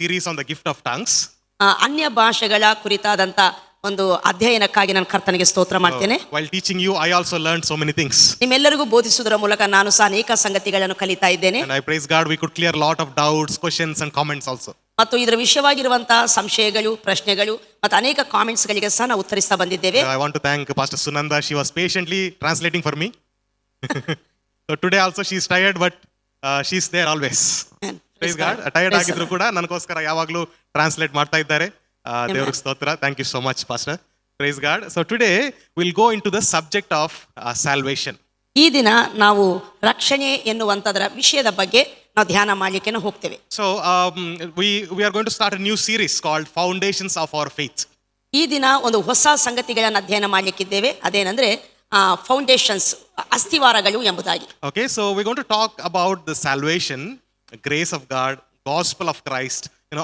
series on the gift of tongues. ಅನ್ಯ ಭಾಷೆಗಳ ಕುರಿತಾದಂತ ಒಂದು ಅಧ್ಯಯನಕ್ಕಾಗಿ ನಾನು ಕರ್ತನಿಗೆ ಸ್ತೋತ್ರ ಮಾಡ್ತೇನೆ. While teaching you, I also learned so many things. ನಿಮ್ಮೆಲ್ಲರಿಗೂ ಬೋಧಿಸುವುದರ ಮೂಲಕ ನಾನು ಸಹ ಅನೇಕ ಸಂಗತಿಗಳನ್ನು ಕಲಿತಾ ಇದ್ದೇನೆ. And I praise God, we could clear a lot of doubts, questions and comments also. ಮತ್ತು ಇದರ ವಿಷಯವಾಗಿರುವಂತಹ ಸಂಶಯಗಳು, ಪ್ರಶ್ನೆಗಳು ಮತ್ತು ಅನೇಕ ಕಾಮೆಂಟ್ಸ್ ಗಳಿಗೆ ಸಹ ನಾವು ಉತ್ತರಿಸ್ತಾ ಬಂದಿದ್ದೇವೆ. I want to thank Pastor Sunanda. She was patiently translating for me. So today also she is tired, but she's there always. Praise God. Tired ಆಗಿದ್ರು ಕೂಡ ನನಗೋಸ್ಕರ ಯಾವಾಗಲೂ ಟ್ರಾನ್ಸ್ಲೇಟ್ ಮಾಡ್ತಾ ಇದ್ದಾರೆ. ದೇವರಿಗೆ ಸ್ತೋತ್ರ. Thank you so much, Pastor. Praise God. So today we'll go into the subject of salvation. ಈ ದಿನ ನಾವು ರಕ್ಷಣೆ ಎನ್ನುವಂತದರ ವಿಷಯದ ಬಗ್ಗೆ ನಾವು ಧ್ಯಾನ ಮಾಡಲಿಕ್ಕೆ ಹೋಗ್ತೇವೆ. So we are going to start a new series called Foundations of Our Faith. ಈ ದಿನ ಒಂದು ಹೊಸ ಸಂಗತಿಗಳನ್ನು ಅಧ್ಯಯನ ಮಾಡಲಿಕ್ಕಿದ್ದೇವೆ. ಅದೇನೆಂದ್ರೆ ಫೌಂಡೇಶನ್ಸ್, ಅಸ್ಥಿವಾರಗಳು ಎಂಬುದಾಗಿ. Okay, so we're going to talk about the salvation, the grace of God, gospel of Christ,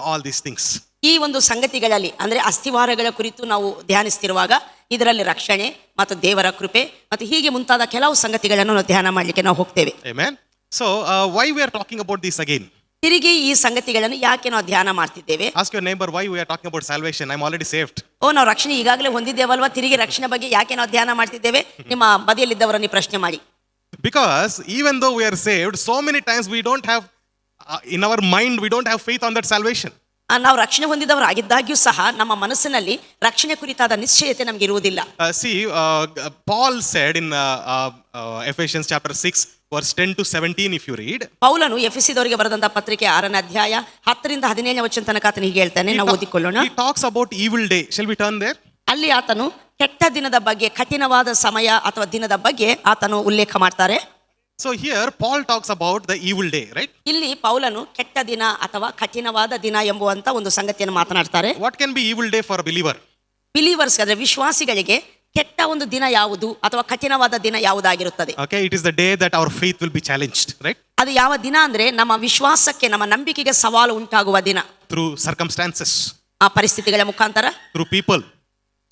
all these things. ಈ ಒಂದು ಸಂಗತಿಗಳಲ್ಲಿ ಅಂದ್ರೆ ಅಸ್ಥಿವಾರಗಳ ಕುರಿತು ನಾವು ಧ್ಯಾನಿಸ್ತಿರುವಾಗ ಇದರಲ್ಲಿ ರಕ್ಷಣೆ ಮತ್ತು ದೇವರ ಕೃಪೆ ಮತ್ತು ಹೀಗೆ ಮುಂತಾದ ಕೆಲವು ಸಂಗತಿಗಳನ್ನು ನಾವು ಧ್ಯಾನ ಮಾಡಲಿಕ್ಕೆ ನಾವು ಹೋಗ್ತೇವೆ. Amen. So why we are talking about this again? ತಿರುಗಿ ಈ ಸಂಗತಿಗಳನ್ನು ಯಾಕೆ ನಾವು ಧ್ಯಾನ ಮಾಡ್ತಿದ್ದೇವೆ? Ask your neighbor, why we are talking about salvation? I'm already saved. ನಾವು ರಕ್ಷಣೆ ಈಗಾಗಲೇ ಹೊಂದಿದ್ದೇವಲ್ವಾ, ತಿರುಗಿ ರಕ್ಷಣೆ ಬಗ್ಗೆ ಯಾಕೆ ನಾವು ಧ್ಯಾನ ಮಾಡ್ತಿದ್ದೇವೆ? ನಿಮ್ಮ ಬದಿಯಲ್ಲಿದ್ದವರನ್ನು ಪ್ರಶ್ನೆ ಮಾಡಿ. Because even though we are saved, so many times we don't have in our mind, we don't have faith on that salvation. ನಾವು ರಕ್ಷಣೆ ಹೊಂದಿದವರಾಗಿದ್ದಾಗ್ಯೂ ಸಹ ನಮ್ಮ ಮನಸ್ಸಿನಲ್ಲಿ ರಕ್ಷಣೆ ಕುರಿತಾದ ನಿಶ್ಚಯತೆ ನಮಗೆ ಇರುವುದಿಲ್ಲ. See, Paul said in Ephesians chapter 6 verse 10 to 17, if you read, ಪೌಲನು ಎಫೆಸಿದವರಿಗೆ ಬರೆದಂತ ಪತ್ರಿಕೆ 6ನೇ ಅಧ್ಯಾಯ 10ರಿಂದ 17ನೇ ವಚನ ತನಕ ಆತನು ಹೀಗೆ ಹೇಳ್ತಾನೆ. ನಾವು ಓದಿಕೊಳ್ಳೋಣ. He talks about evil day. Shall we turn there? ಅಲ್ಲಿ ಆತನು ಕೆಟ್ಟ ದಿನದ ಬಗ್ಗೆ, ಕಠಿಣವಾದ ಸಮಯ ಅಥವಾ ದಿನದ ಬಗ್ಗೆ ಆತನು ಉಲ್ಲೇಖ ಮಾಡ್ತಾರೆ. So here Paul talks about the evil day, right? ಇಲ್ಲಿ ಪೌಲನು ಕೆಟ್ಟ ದಿನ ಅಥವಾ ಕಠಿಣವಾದ ದಿನ ಎಂಬುವಂತ ಒಂದು ಸಂಗತಿಯನ್ನು ಮಾತನಾಡ್ತಾರೆ. What can be evil day for a believer? Believers ಅಂದ್ರೆ ವಿಶ್ವಾಸಿಗಳಿಗೆ ಕೆಟ್ಟ ಒಂದು ದಿನ ಯಾವುದು ಅಥವಾ ಕಠಿಣವಾದ ದಿನ ಯಾವುದಾಗಿರುತ್ತದೆ? Okay, it is the day that our faith will be challenged, right? ಅದು ಯಾವ ದಿನ ಅಂದ್ರೆ ನಮ್ಮ ವಿಶ್ವಾಸಕ್ಕೆ, ನಮ್ಮ ನಂಬಿಕೆಗೆ ಸವಾಲು ಉಂಟಾಗುವ ದಿನ. Through circumstances, ಆ ಪರಿಸ್ಥಿತಿಗಳ ಮುಖಾಂತರ, through people,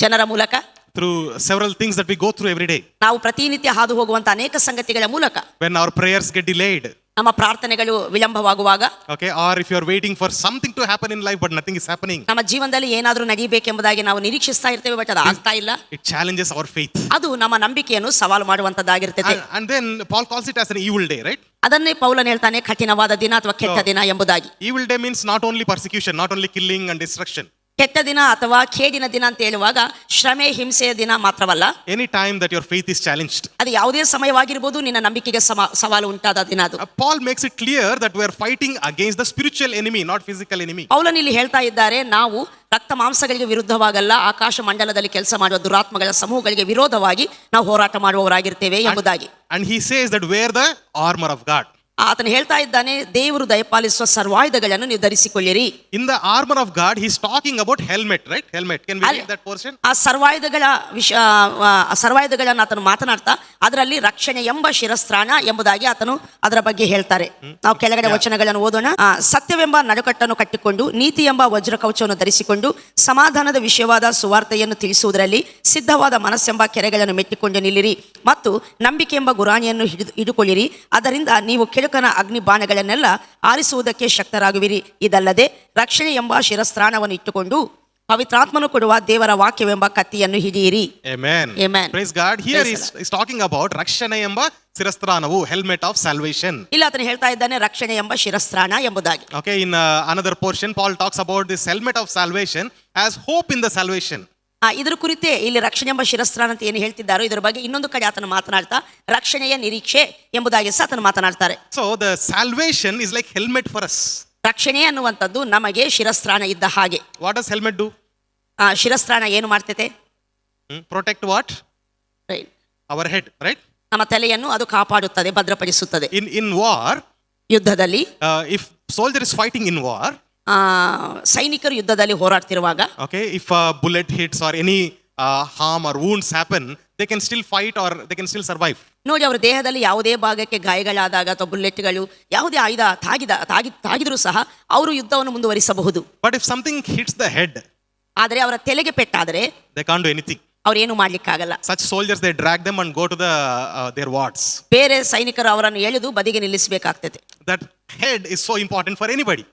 ಜನರ ಮೂಲಕ, through several things that we go through every day. ನಾವು ಪ್ರತಿನಿತ್ಯ ಹಾದು ಹೋಗುವಂತ ಅನೇಕ ಸಂಗತಿಗಳ ಮೂಲಕ, when our prayers get delayed, ನಮ್ಮ ಪ್ರಾರ್ಥನೆಗಳು ವಿಳಂಬವಾಗುವಾಗ, okay, or if you are waiting for something to happen in life but nothing is happening, ನಮ್ಮ ಜೀವನದಲ್ಲಿ ಏನಾದರೂ ನಡೆಯಬೇಕೆಂಬುದಾಗಿ ನಾವು ನಿರೀಕ್ಷಿಸ್ತಾ ಇರ್ತೇವೆ, ಬಟ್ ಅದು ಆಗ್ತಾ ಇಲ್ಲ. it challenges our faith. ಅದು ನಮ್ಮ ನಂಬಿಕೆಯನ್ನು ಸವಾಲು ಮಾಡುವಂತದ್ದಾಗಿರ್ತದೆ. And then Paul calls it as an evil day, right? ಅದನ್ನೇ ಪೌಲನು ಹೇಳ್ತಾನೆ ಕಠಿಣವಾದ ದಿನ ಅಥವಾ ಕೆಟ್ಟ ದಿನ ಎಂಬುದಾಗಿ. Evil day means not only persecution, not only killing and destruction. ಕೆಟ್ಟ ದಿನ ಅಥವಾ ಖೇಡಿನ ದಿನ ಅಂತ ಹೇಳುವಾಗ ಶ್ರಮೆ, ಹಿಂಸೆಯ ದಿನ ಮಾತ್ರವಲ್ಲ. Any time that your faith is challenged. ಅದು ಯಾವುದೇ ಸಮಯವಾಗಿರಬಹುದು, ನಿನ್ನ ನಂಬಿಕೆಗೆ ಸವಾಲು ಉಂಟಾದ ದಿನ ಅದು. Paul makes it clear that we are fighting against the spiritual enemy, not physical enemy. ಪೌಲನು ಇಲ್ಲಿ ಹೇಳ್ತಾ ಇದ್ದಾರೆ, ನಾವು ರಕ್ತ ಮಾಂಸಗಳಿಗೆ ವಿರುದ್ಧವಾಗಲ್ಲ, ಆಕಾಶ ಮಂಡಲದಲ್ಲಿ ಕೆಲಸ ಮಾಡುವ ದುರಾತ್ಮಗಳ ಸಮೂಹಗಳಿಗೆ ವಿರೋಧವಾಗಿ ನಾವು ಹೋರಾಟ ಮಾಡುವವರಾಗಿರ್ತೇವೆ ಎಂಬುದಾಗಿ. And he says that wear the armor of God. ಆತನು ಹೇಳ್ತಾ ಇದ್ದಾನೆ, ದೇವರು ದಯಪಾಲಿಸುವ ಸರ್ವಾಯುಧಗಳನ್ನು ನೀವು ಧರಿಸಿಕೊಳ್ಳಿರಿ. In the armor of God, he is talking about helmet, right? Helmet. Can we read that portion? ಆ ಸರ್ವಾಯುಧಗಳನ್ನು ಆತನು ಮಾತನಾಡ್ತಾ ಅದರಲ್ಲಿ ರಕ್ಷಣೆ ಎಂಬ ಶಿರಸ್ತ್ರಾಣ ಎಂಬುದಾಗಿ ಆತನು ಅದರ ಬಗ್ಗೆ ಹೇಳ್ತಾರೆ. ನಾವು ಕೆಳಗಡೆ ವಚನಗಳನ್ನು ಓದೋಣ. ಸತ್ಯವೆಂಬ ನಡುಕಟ್ಟನ್ನು ಕಟ್ಟಿಕೊಂಡು, ನೀತಿ ಎಂಬ ವಜ್ರ ಕವಚವನ್ನು ಧರಿಸಿಕೊಂಡು, ಸಮಾಧಾನದ ವಿಷಯವಾದ ಸುವಾರ್ತೆಯನ್ನು ತಿಳಿಸುವುದರಲ್ಲಿ ಸಿದ್ಧವಾದ ಮನಸ್ಸೆಂಬ ಕೆರೆಗಳನ್ನು ಮೆಟ್ಟಿಕೊಂಡು ನಿಲ್ಲಿರಿ, ಮತ್ತು ನಂಬಿಕೆ ಎಂಬ ಗುರಾಣಿಯನ್ನು ಹಿಡಿದುಕೊಳ್ಳಿರಿ. ಅದರಿಂದ ನೀವು ಕೆಳಕನ ಅಗ್ನಿ ಬಾಣಗಳನ್ನೆಲ್ಲ ಆರಿಸುವುದಕ್ಕೆ ಶಕ್ತರಾಗುವಿರಿ. ಇದಲ್ಲದೆ ರಕ್ಷಣೆ ಎಂಬ ಶಿರಸ್ತ್ರಾಣವನ್ನು ಇಟ್ಟುಕೊಂಡು ಪವಿತ್ರಾತ್ಮನು ಕೊಡುವ ದೇವರ ವಾಕ್ಯವೆಂಬ ಕತ್ತಿಯನ್ನು ಹಿಡಿಯಿರಿ. Amen. Amen. Praise God. Here is talking about ರಕ್ಷಣೆ ಎಂಬ ಶಿರಸ್ತ್ರಾಣವು, helmet of salvation. ಇಲ್ಲ, ಆತನು ಹೇಳ್ತಾ ಇದ್ದಾನೆ ರಕ್ಷಣೆ ಎಂಬ ಶಿರಸ್ತ್ರಾಣ ಎಂಬುದಾಗಿ. Okay, in another portion Paul talks about this helmet of salvation as hope in the salvation. ಇದರ ಕುರಿತೇ ಇಲ್ಲಿ ರಕ್ಷಣೆ ಎಂಬ ಶಿರಸ್ತ್ರಾಣ ಅಂತ ಏನು ಹೇಳ್ತಿದ್ದಾರೋ ಇದರ ಬಗ್ಗೆ ಇನ್ನೊಂದು ಕಡೆ ಆತನು ಮಾತನಾಡ್ತಾ ರಕ್ಷಣೆಯ ನಿರೀಕ್ಷೆ ಎಂಬುದಾಗಿ ಸಹ ಆತನು ಮಾತನಾಡ್ತಾರೆ. So the salvation is like helmet for us. ರಕ್ಷಣೆ ಅನ್ನುವಂಥದ್ದು ನಮಗೆ ಶಿರಸ್ತ್ರಾಣ ಇದ್ದ ಹಾಗೆ. What does helmet do? ಶಿರಸ್ತ್ರಾಣ ಏನು ಮಾಡ್ತೈತೆ? Protect what? Right. Our head, right? ನಮ್ಮ ತಲೆಯನ್ನು ಅದು ಕಾಪಾಡುತ್ತದೆ, ಭದ್ರಪಡಿಸುತ್ತದೆ. In war, ಯುದ್ಧದಲ್ಲಿ if soldier is fighting in war, ಸೈನಿಕರು ಯುದ್ಧದಲ್ಲಿ ಹೋರಾಡ್ತಿರುವಾಗ, okay, if a bullet hits or any harm or wounds happen, they can still fight or they can still survive. ನೋಡಿ, ಅವರ ದೇಹದಲ್ಲಿ ಯಾವುದೇ ಭಾಗಕ್ಕೆ ಗಾಯಗಳಾದಾಗ ಅಥವಾ ಬುಲೆಟ್ಗಳು ಯಾವುದೇ ಆಯುಧ ತಾಗಿದ್ರೂ ಸಹ ಅವರು ಯುದ್ಧವನ್ನು ಮುಂದುವರಿಸಬಹುದು. But if something hits the head, ಆದರೆ ಅವರ ತಲೆಗೆ ಪೆಟ್ಟಾದರೆ they can't do anything. ಅವ್ರೇನು ಮಾಡ್ಲಿಕ್ಕಾಗಲ್ಲ. Such soldiers, they drag them and go to their wards. ಬೇರೆ ಸೈನಿಕರು ಅವರನ್ನು ಎಳೆದು ಬದಿಗೆ ನಿಲ್ಲಿಸಬೇಕಾಗ್ತದೆ. That head is so important for anybody.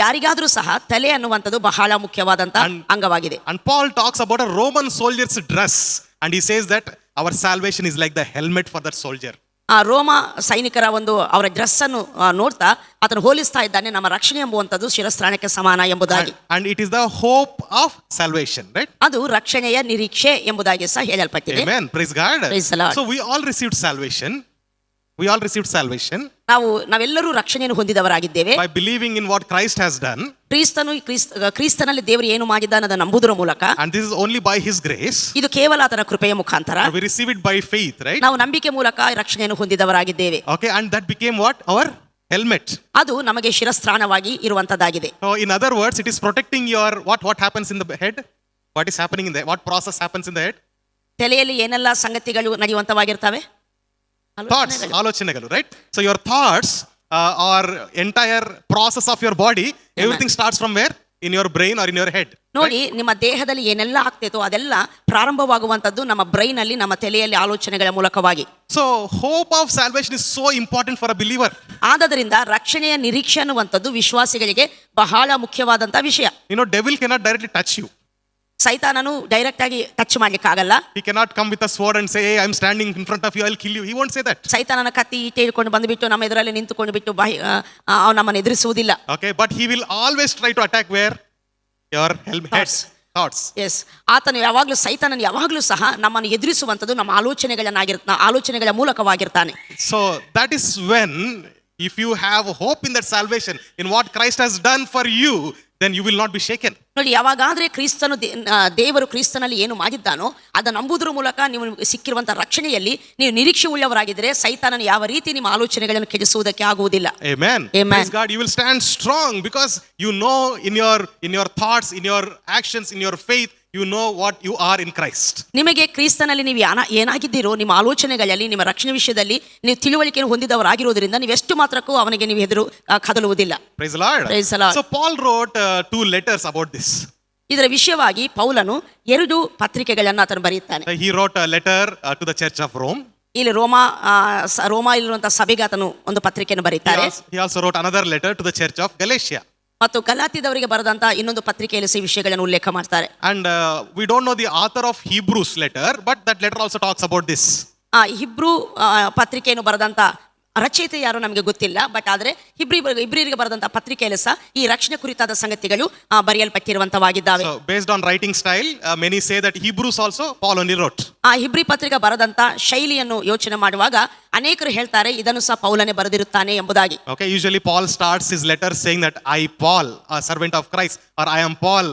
ಯಾರಿಗಾದ್ರೂ ಸಹ ತಲೆ ಅನ್ನುವಂಥದ್ದು ಬಹಳ ಮುಖ್ಯವಾದಂತ ಅಂಗವಾಗಿದೆ. And Paul talks about a Roman soldier's dress and he says that our salvation is like the helmet for that soldier. ಆ ರೋಮ ಸೈನಿಕರ ಒಂದು ಅವರ ಡ್ರೆಸ್ ಅನ್ನು ನೋಡ್ತಾ ಆತನು ಹೋಲಿಸ್ತಾ ಇದ್ದಾನೆ, ನಮ್ಮ ರಕ್ಷಣೆ ಎಂಬುವಂಥದ್ದು ಶಿರಸ್ತ್ರಾಣಕ್ಕೆ ಸಮಾನ ಎಂಬುದಾಗಿ. And it is the hope of salvation, right? ಅದು ರಕ್ಷಣೆಯ ನಿರೀಕ್ಷೆ ಎಂಬುದಾಗಿ ಸಹ ಹೇಳಲ್ಪಟ್ಟಿದೆ. Amen. Praise God. Praise the Lord. So we all received salvation. We all received salvation ನಾವೆಲ್ಲರೂ ರಕ್ಷಣೆಯನ್ನು ಹೊಂದಿದವರಾಗಿದ್ದೇವೆ by believing in what Christ has done. ಕ್ರಿಸ್ತನಲ್ಲಿ ದೇವರು ಏನು ಮಾಡಿದ್ದಾನೆ ಅದನ್ನು ನಂಬುವುದರ ಮೂಲಕ. And this is only by his grace. ಇದು ಕೇವಲ ಆತನ ಕೃಪೆಯ ಮುಖಾಂತರ. We receive it by faith, right? ನಾವು ನಂಬಿಕೆ ಮೂಲಕ ರಕ್ಷಣೆಯನ್ನು ಹೊಂದಿದವರಾಗಿದ್ದೇವೆ. Okay, and that became what? Our helmet. ಅದು ನಮಗೆ ಶಿರಸ್ತ್ರಾಣವಾಗಿ ಇರುವಂತದ್ದಾಗಿದೆ. So in other words, it is protecting your what happens in the head? What is happening in the what process happens in the head? ತಲೆಯಲ್ಲಿ ಏನೆಲ್ಲ ಸಂಗತಿಗಳು ನಡೆಯುವಂತವಾಗಿರ್ತವೆ? Thoughts, ಆಲೋಚನೆಗಳು, right? So your thoughts or entire process of your body, everything starts from where? In your brain or in your head. ನೋಡಿ, ನಿಮ್ಮ ದೇಹದಲ್ಲಿ ಏನೆಲ್ಲ ಆಗ್ತೈತೋ ಅದೆಲ್ಲ ಪ್ರಾರಂಭವಾಗುವಂತದ್ದು ನಮ್ಮ ಬ್ರೈನ್ ಅಲ್ಲಿ, ನಮ್ಮ ತಲೆಯಲ್ಲಿ ಆಲೋಚನೆಗಳ ಮೂಲಕವಾಗಿ. So hope of salvation is so important for a believer. ಆದ್ದರಿಂದ ರಕ್ಷಣೆಯ ನಿರೀಕ್ಷೆ ಅನ್ನುವಂಥದ್ದು ವಿಶ್ವಾಸಿಗಳಿಗೆ ಬಹಳ ಮುಖ್ಯವಾದಂತ ವಿಷಯ. You know, devil cannot directly touch you. ಸೈತಾನನು ಡೈರೆಕ್ಟ್ ಆಗಿ ಟಚ್ ಮಾಡ್ಲಿಕ್ಕೆ ಆಗಲ್ಲ. He cannot come with a sword and say, hey, I'm standing in front of you, I'll kill you. He won't say that. ಸೈತಾನನ ಕತ್ತಿ ಈಟೆ ಹಿಡ್ಕೊಂಡು ಬಂದುಬಿಟ್ಟು ನಮ್ಮ ಎದುರಲ್ಲಿ ನಿಂತುಕೊಂಡು ಬಿಟ್ಟು ನಮ್ಮನ್ನು ಎದುರಿಸುವುದಿಲ್ಲ. Okay, but he will always try to attack where? Your head. Thoughts. Yes. ಆತನು ಯಾವಾಗಲೂ ಸೈತಾನನು ಯಾವಾಗಲೂ ಸಹ ನಮ್ಮನ್ನು ಎದುರಿಸುವಂಥದ್ದು ನಮ್ಮ ಆಲೋಚನೆಗಳ ಮೂಲಕವಾಗಿರ್ತಾನೆ. So that is when, if you have hope in that salvation, in what Christ has done for you, then you will not be shaken. ನೋಡಿ, ಯಾವಾಗಾದ್ರೆ ದೇವರು ಕ್ರಿಸ್ತನಲ್ಲಿ ಏನು ಮಾಡಿದ್ದಾನೋ ಅದನ್ನು ನಂಬುವುದರ ಮೂಲಕ ನೀವು ಸಿಕ್ಕಿರುವಂತಹ ರಕ್ಷಣೆಯಲ್ಲಿ ನೀವು ನಿರೀಕ್ಷೆ ಉಳ್ಳವರಾಗಿದ್ದರೆ ಸೈತಾನನು ಯಾವ ರೀತಿ ನಿಮ್ಮ ಆಲೋಚನೆಗಳನ್ನು ಕೆಡಿಸುವುದಕ್ಕೆ ಆಗುವುದಿಲ್ಲ. Amen. Praise God. You will stand strong because you know in your thoughts, in your actions, in your faith, you know what you are in Christ. ನಿಮಗೆ ಕ್ರಿಸ್ತನಲ್ಲಿ ನೀವು ಏನಾಗಿದ್ದೀರೋ ನಿಮ್ಮ ಆಲೋಚನೆಗಳಲ್ಲಿ, ನಿಮ್ಮ ರಕ್ಷಣೆ ವಿಷಯದಲ್ಲಿ ನೀವು ತಿಳುವಳಿಕೆಯನ್ನು ಹೊಂದಿದವರಾಗಿರೋದ್ರಿಂದ ನೀವು ಎಷ್ಟು ಮಾತ್ರಕ್ಕೂ ಅವನಿಗೆ ನೀವು ಎದುರು ಕದಲುವುದಿಲ್ಲ. Praise the Lord. Praise the Lord. So Paul wrote 2 letters about this. ಇದರ ವಿಷಯವಾಗಿ ಪೌಲನು 2 ಪತ್ರಿಕೆಗಳನ್ನು ಆತನು ಬರೆಯುತ್ತಾನೆ. He wrote a letter to the church of Rome. ಇಲ್ಲಿ ರೋಮ ಇರುವಂತಹ ಸಭೆಗೆ ಆತನು ಒಂದು ಪತ್ರಿಕೆಯನ್ನು ಬರೆಯುತ್ತಾರೆ. He also wrote another letter to the church of Galatia. ಮತ್ತು ಗಲಾತ್ಯದವರಿಗೆ ಬರೆದಂತ ಇನ್ನೊಂದು ಪತ್ರಿಕೆಯಲ್ಲಿ ಈ ವಿಷಯಗಳನ್ನು ಉಲ್ಲೇಖ ಮಾಡ್ತಾರೆ. And we don't know the author of Hebrews letter, but that letter also talks about this. ಹಿಬ್ರೂ ಪತ್ರಿಕೆಯನ್ನು ಬರೆದಂತ ರಚಯಿತೆ ಯಾರು ನಮಗೆ ಗೊತ್ತಿಲ್ಲ, ಬಟ್ ಆದರೆ ಇಬ್ರಿಯರಿಗೆ ಬರೆದಂತ ಪತ್ರಿಕೆಯಲ್ಲಿ ಸಹ ಈ ರಕ್ಷಣೆ ಕುರಿತಾದ ಸಂಗತಿಗಳು ಬರೆಯಲ್ಪಟ್ಟಿರುವಂತವಾಗಿದ್ದಾವೆ. So based on writing style, many say that Hebrews also Paul only wrote. ಹಿಬ್ರಿ ಪತ್ರಿಕೆ ಬರೆದಂತ ಶೈಲಿಯನ್ನು ಯೋಚನೆ ಮಾಡುವಾಗ ಅನೇಕರು ಹೇಳ್ತಾರೆ ಇದನ್ನು ಸಹ ಪೌಲನೇ ಬರೆದಿರುತ್ತಾನೆ ಎಂಬುದಾಗಿ. Okay, usually Paul starts his letter saying that I Paul, a servant of Christ, or I am Paul,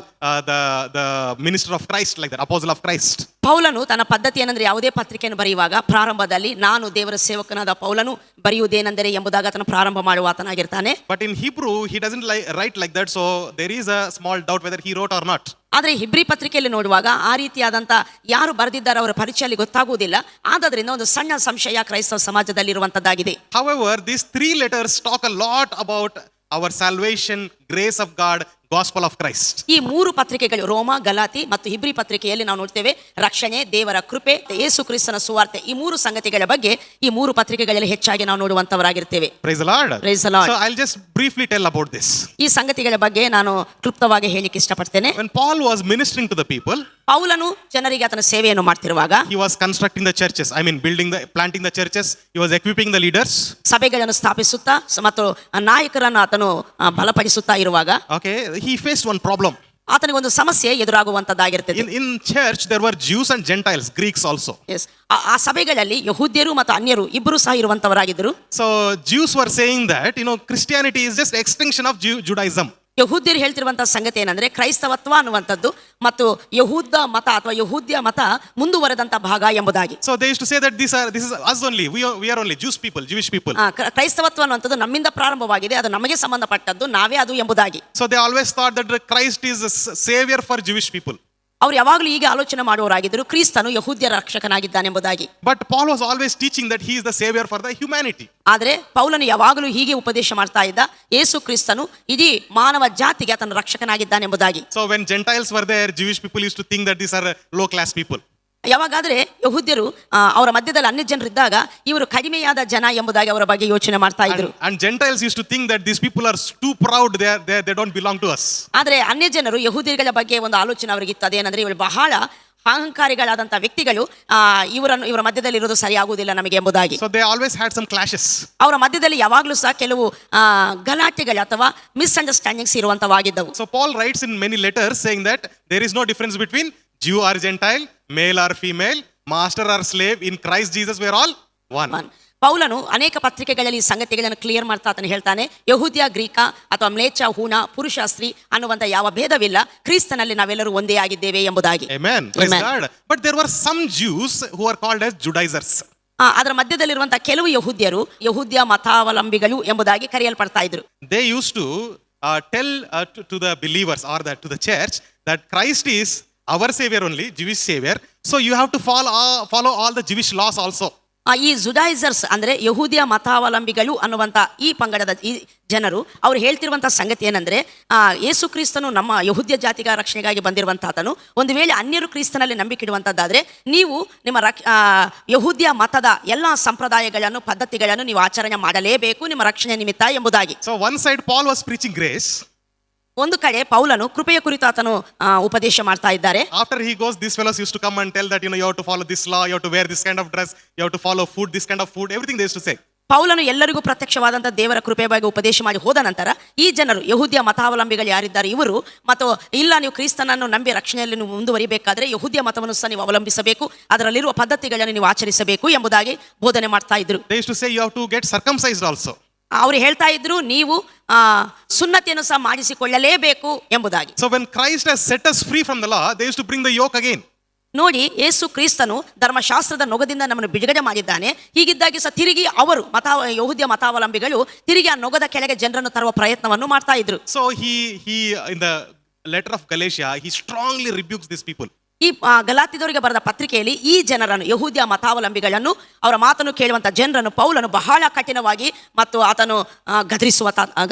the minister of Christ, like that, apostle of Christ. ಪೌಲನು ತನ್ನ ಪದ್ಧತಿ ಏನಂದ್ರೆ ಯಾವುದೇ ಪತ್ರಿಕೆಯನ್ನು ಬರೆಯುವಾಗ ಪ್ರಾರಂಭದಲ್ಲಿ ನಾನು ದೇವರ ಸೇವಕನಾದ ಪೌಲನು ಬರೆಯುವುದೇನೆಂದರೆ ಎಂಬುದಾಗಿ ಆತನು ಪ್ರಾರಂಭ ಮಾಡುವ ಆತನಾಗಿರ್ತಾನೆ. But in Hebrew he doesn't write like that, so there is a small doubt whether he wrote or not. ಆದರೆ ಹಿಬ್ರಿ ಪತ್ರಿಕೆಯಲ್ಲಿ ನೋಡುವಾಗ ಆ ರೀತಿಯಾದಂಥ ಯಾರು ಬರೆದಿದ್ದಾರೆ ಅವರ ಪರಿಚಯಲ್ಲಿ ಗೊತ್ತಾಗುವುದಿಲ್ಲ. ಆದ್ರಿಂದ ಒಂದು ಸಣ್ಣ ಸಂಶಯ ಕ್ರೈಸ್ತವ ಸಮಾಜದಲ್ಲಿ ಇರುವಂತದ್ದಾಗಿದೆ. However, these 3 letters talk a lot about our salvation, grace of God, gospel of Christ. ಈ 3 ಪತ್ರಿಕೆಗಳು ರೋಮ, ಗಲಾತಿ ಮತ್ತು ಹಿಬ್ರಿ ಪತ್ರಿಕೆಯಲ್ಲಿ ನಾವು ನೋಡ್ತೇವೆ ರಕ್ಷಣೆ, ದೇವರ ಕೃಪೆ, ಯೇಸು ಕ್ರಿಸ್ತನ ಸುವಾರ್ತೆ. ಈ 3 ಸಂಗತಿಗಳ ಬಗ್ಗೆ ಈ 3 ಪತ್ರಿಕೆಗಳಲ್ಲಿ ಹೆಚ್ಚಾಗಿ ನಾವು ನೋಡುವಂತವರಾಗಿರ್ತೇವೆ. Praise the Lord. Praise the Lord. So I'll just briefly tell about this. ಈ ಸಂಗತಿಗಳ ಬಗ್ಗೆ ನಾನು ಕ್ಲುಪ್ತವಾಗಿ ಹೇಳಿಕ್ಕೆ ಇಷ್ಟಪಡ್ತೇನೆ. When Paul was ministering to the people, ಪೌಲನು ಜನರಿಗೆ ಆತನ ಸೇವೆಯನ್ನು ಮಾಡ್ತಿರುವಾಗ, he was constructing the churches. I mean, planting the churches. He was equipping the leaders. ಸಭೆಗಳನ್ನು ಸ್ಥಾಪಿಸುತ್ತಾ ಮತ್ತು ನಾಯಕರನ್ನು ಆತನು ಬಲಪಡಿಸುತ್ತಾ ಇರುವಾಗ, okay, he faced one problem. ಆತನಿಗೆ ಒಂದು ಸಮಸ್ಯೆ ಎದುರಾಗುವಂತದ್ದಾಗಿರ್ತದೆ. In church there were Jews and Gentiles, Greeks also. Yes. ಆ ಸಭೆಗಳಲ್ಲಿ ಯಹೂದ್ಯರು ಮತ್ತು ಅನ್ಯರು ಇಬ್ಬರು ಸಹ ಇರುವಂತವರಾಗಿದ್ದರು. So Jews were saying that, Christianity is just extension of Judaism. ಯಹೂದ್ಯರು ಹೇಳ್ತಿರುವಂತಹ ಸಂಗತಿ ಏನಂದ್ರೆ ಕ್ರೈಸ್ತವತ್ವ ಅನ್ನುವಂಥದ್ದು ಮತ್ತು ಯಹೂದ ಮತ ಅಥವಾ ಯಹೂದ್ಯ ಮತ ಮುಂದುವರೆದಂತ ಭಾಗ ಎಂಬುದಾಗಿ. So they used to say that this is us only, we are only Jewish people. ಕ್ರೈಸ್ತವತ್ವ ಅನ್ನುವಂಥದ್ದು ನಮ್ಮಿಂದ ಪ್ರಾರಂಭವಾಗಿದೆ, ಅದು ನಮಗೆ ಸಂಬಂಧಪಟ್ಟದ್ದು, ನಾವೇ ಅದು ಎಂಬುದಾಗಿ. So they always thought that Christ is a savior for Jewish people. ಅವ್ರು ಯಾವಾಗಲೂ ಹೀಗೆ ಆಲೋಚನೆ ಮಾಡುವವರಾಗಿದ್ದರು, ಕ್ರಿಸ್ತನು ಯಹೂದ್ಯರ ರಕ್ಷಕನಾಗಿದ್ದಾನೆಂಬುದಾಗಿ. But Paul was always teaching that he is the savior for the humanity. ಆದರೆ ಪೌಲನು ಯಾವಾಗಲೂ ಹೀಗೆ ಉಪದೇಶ ಮಾಡ್ತಾ ಇದ್ದ, ಯೇಸು ಕ್ರಿಸ್ತನು ಇಡೀ ಮಾನವ ಜಾತಿಗೆ ಆತನ ರಕ್ಷಕನಾಗಿದ್ದಾನೆಂಬುದಾಗಿ. So when Gentiles were there, Jewish people used to think that these are low class people. ಯಾವಾಗಾದ್ರೆ ಯಹೂದ್ಯರು ಅವರ ಮಧ್ಯದಲ್ಲಿ ಅನ್ಯ ಜನರಿದ್ದಾಗ ಇವರು ಕಡಿಮೆಯಾದ ಜನ ಎಂಬುದಾಗಿ ಅವರ ಬಗ್ಗೆ ಯೋಚನೆ ಮಾಡ್ತಾ ಇದ್ರು. And Gentiles used to think that these people are too proud, they don't belong to us. ಆದ್ರೆ ಅನ್ಯ ಜನರು ಯಹೂದ್ಯರುಗಳ ಬಗ್ಗೆ ಒಂದು ಆಲೋಚನೆ ಅವರಿಗಿತ್ತು. ಅದೇನಂದ್ರೆ ಇವರು ಬಹಳ ಅಹಂಕಾರಿಗಳಾದಂತಹ ವ್ಯಕ್ತಿಗಳು, ಇವರ ಮಧ್ಯದಲ್ಲಿ ಇರೋದು ಸರಿಯಾಗುವುದಿಲ್ಲ ನಮಗೆ ಎಂಬುದಾಗಿ. So they always had some clashes. ಅವರ ಮಧ್ಯದಲ್ಲಿ ಯಾವಾಗಲೂ ಸಹ ಕೆಲವು ಗಲಾಟೆಗಳು ಅಥವಾ misunderstandings ಇರುವಂತವಾಗಿದ್ದವು. So Paul writes in many letters saying that there is no difference between Jew or Gentile, male or female, master or slave, in Christ Jesus we are all one. ಪೌಲನು ಅನೇಕ ಪತ್ರಿಕೆಗಳಲ್ಲಿ ಈ ಸಂಗತಿಗಳನ್ನು ಕ್ಲಿಯರ್ ಮಾಡ್ತಾ ಆತನು ಹೇಳ್ತಾನೆ, ಯಹೂದ್ಯ, ಗ್ರೀಕ ಅಥವಾ ಮ್ಲೇಚ್ಛ, ಹೂಣ, ಪುರುಷ, ಸ್ತ್ರೀ ಅನ್ನುವಂತ ಯಾವ ಭೇದವಿಲ್ಲ, ಕ್ರಿಸ್ತನಲ್ಲಿ ನಾವೆಲ್ಲರೂ ಒಂದೇ ಆಗಿದ್ದೇವೆ ಎಂಬುದಾಗಿ. Amen. Praise God. But there were some Jews who are called as Judaizers. ಅದರ ಮಧ್ಯದಲ್ಲಿರುವಂತಹ ಕೆಲವು ಯಹೂದ್ಯರು ಯಹೂದ್ಯ ಮತಾವಲಂಬಿಗಳು ಎಂಬುದಾಗಿ ಕರೆಯಲ್ಪಡ್ತಾ ಇದ್ರು. They used to tell to the believers or to the church that Christ is our savior only, Jewish savior, so you have to follow all the Jewish laws also. ಈ ಜುಡೈಸರ್ಸ್ ಅಂದ್ರೆ ಯಹೂದ್ಯ ಮತಾವಲಂಬಿಗಳು ಅನ್ನುವಂತ ಈ ಪಂಗಡದ ಈ ಜನರು ಅವ್ರು ಹೇಳ್ತಿರುವಂತಹ ಸಂಗತಿ ಏನಂದ್ರೆ, ಯೇಸು ಕ್ರಿಸ್ತನು ನಮ್ಮ ಯಹೂದ್ಯ ಜಾತಿಗಳ ರಕ್ಷಣೆಗಾಗಿ ಬಂದಿರುವಂತಾತನು. ಒಂದು ವೇಳೆ ಅನ್ಯರು ಕ್ರಿಸ್ತನಲ್ಲಿ ನಂಬಿಕೆ ಇಡುವಂತದ್ದಾದ್ರೆ ನೀವು ನಿಮ್ಮ ಯಹೂದ್ಯ ಮತದ ಎಲ್ಲಾ ಸಂಪ್ರದಾಯಗಳನ್ನು, ಪದ್ಧತಿಗಳನ್ನು ನೀವು ಆಚರಣೆ ಮಾಡಲೇಬೇಕು ನಿಮ್ಮ ರಕ್ಷಣೆ ನಿಮಿತ್ತ ಎಂಬುದಾಗಿ. So one side Paul was preaching grace. ಒಂದು ಕಡೆ ಪೌಲನು ಕೃಪೆಯ ಕುರಿತು ಆತನು ಉಪದೇಶ ಮಾಡ್ತಾ ಇದ್ದಾರೆ. After he goes, these fellows used to come and tell that you have to follow this law, you have to wear this kind of dress, you have to follow food, this kind of food, everything they used to say. ಪೌಲನು ಎಲ್ಲರಿಗೂ ಪ್ರತ್ಯಕ್ಷವಾದಂತಹ ದೇವರ ಕೃಪೆಯ ಬಗ್ಗೆ ಉಪದೇಶ ಮಾಡಿ ಹೋದ ನಂತರ ಈ ಜನರು ಯಹೂದ್ಯ ಮತಾವಲಂಬಿಗಳು ಯಾರಿದ್ದಾರೆ ಇವರು ಮತ್ತು ಇಲ್ಲ, ನೀವು ಕ್ರಿಸ್ತನನ್ನು ನಂಬಿ ರಕ್ಷಣೆಯಲ್ಲಿ ನೀವು ಮುಂದುವರಿಬೇಕಾದ್ರೆ ಯಹೂದ್ಯ ಮತವನ್ನು ಸಹ ನೀವು ಅವಲಂಬಿಸಬೇಕು, ಅದರಲ್ಲಿರುವ ಪದ್ಧತಿಗಳನ್ನು ನೀವು ಆಚರಿಸಬೇಕು ಎಂಬುದಾಗಿ ಬೋಧನೆ ಮಾಡ್ತಾ ಇದ್ರು. They used to say you have to get circumcised also. ಅವರು ಹೇಳ್ತಾ ಇದ್ರು ನೀವು ಸುನ್ನತಿಯನ್ನು ಸಹ ಮಾಡಿಸಿಕೊಳ್ಳಲೇಬೇಕು ಎಂಬುದಾಗಿ. So when Christ has set us free from the law, they used to bring the yoke again. ನೋಡಿ, ಯೇಸು ಕ್ರಿಸ್ತನು ಧರ್ಮಶಾಸ್ತ್ರದ ನೊಗದಿಂದ ನಮ್ಮನ್ನು ಬಿಡುಗಡೆ ಮಾಡಿದ್ದಾನೆ. ಹೀಗಿದ್ದಾಗಿ ಸಹ ತಿರುಗಿ ಅವರು ಯಹೂದ್ಯ ಮತಾವಲಂಬಿಗಳು ತಿರುಗಿ ಆ ನೊಗದ ಕೆಳಗೆ ಜನರನ್ನು ತರುವ ಪ್ರಯತ್ನವನ್ನು ಮಾಡ್ತಾ ಇದ್ರು. So he in the letter of Galatia, he strongly rebukes these people. ಈ ಗಲಾತ್ಯದವರಿಗೆ ಬರೆದ ಪತ್ರಿಕೆಯಲ್ಲಿ ಈ ಜನರನ್ನು, ಯಹೂದ್ಯ ಮತಾವಲಂಬಿಗಳನ್ನು, ಅವರ ಮಾತನ್ನು ಕೇಳುವಂತ ಜನರನ್ನು ಪೌಲನು ಬಹಳ ಕಠಿಣವಾಗಿ ಮತ್ತು ಆತನು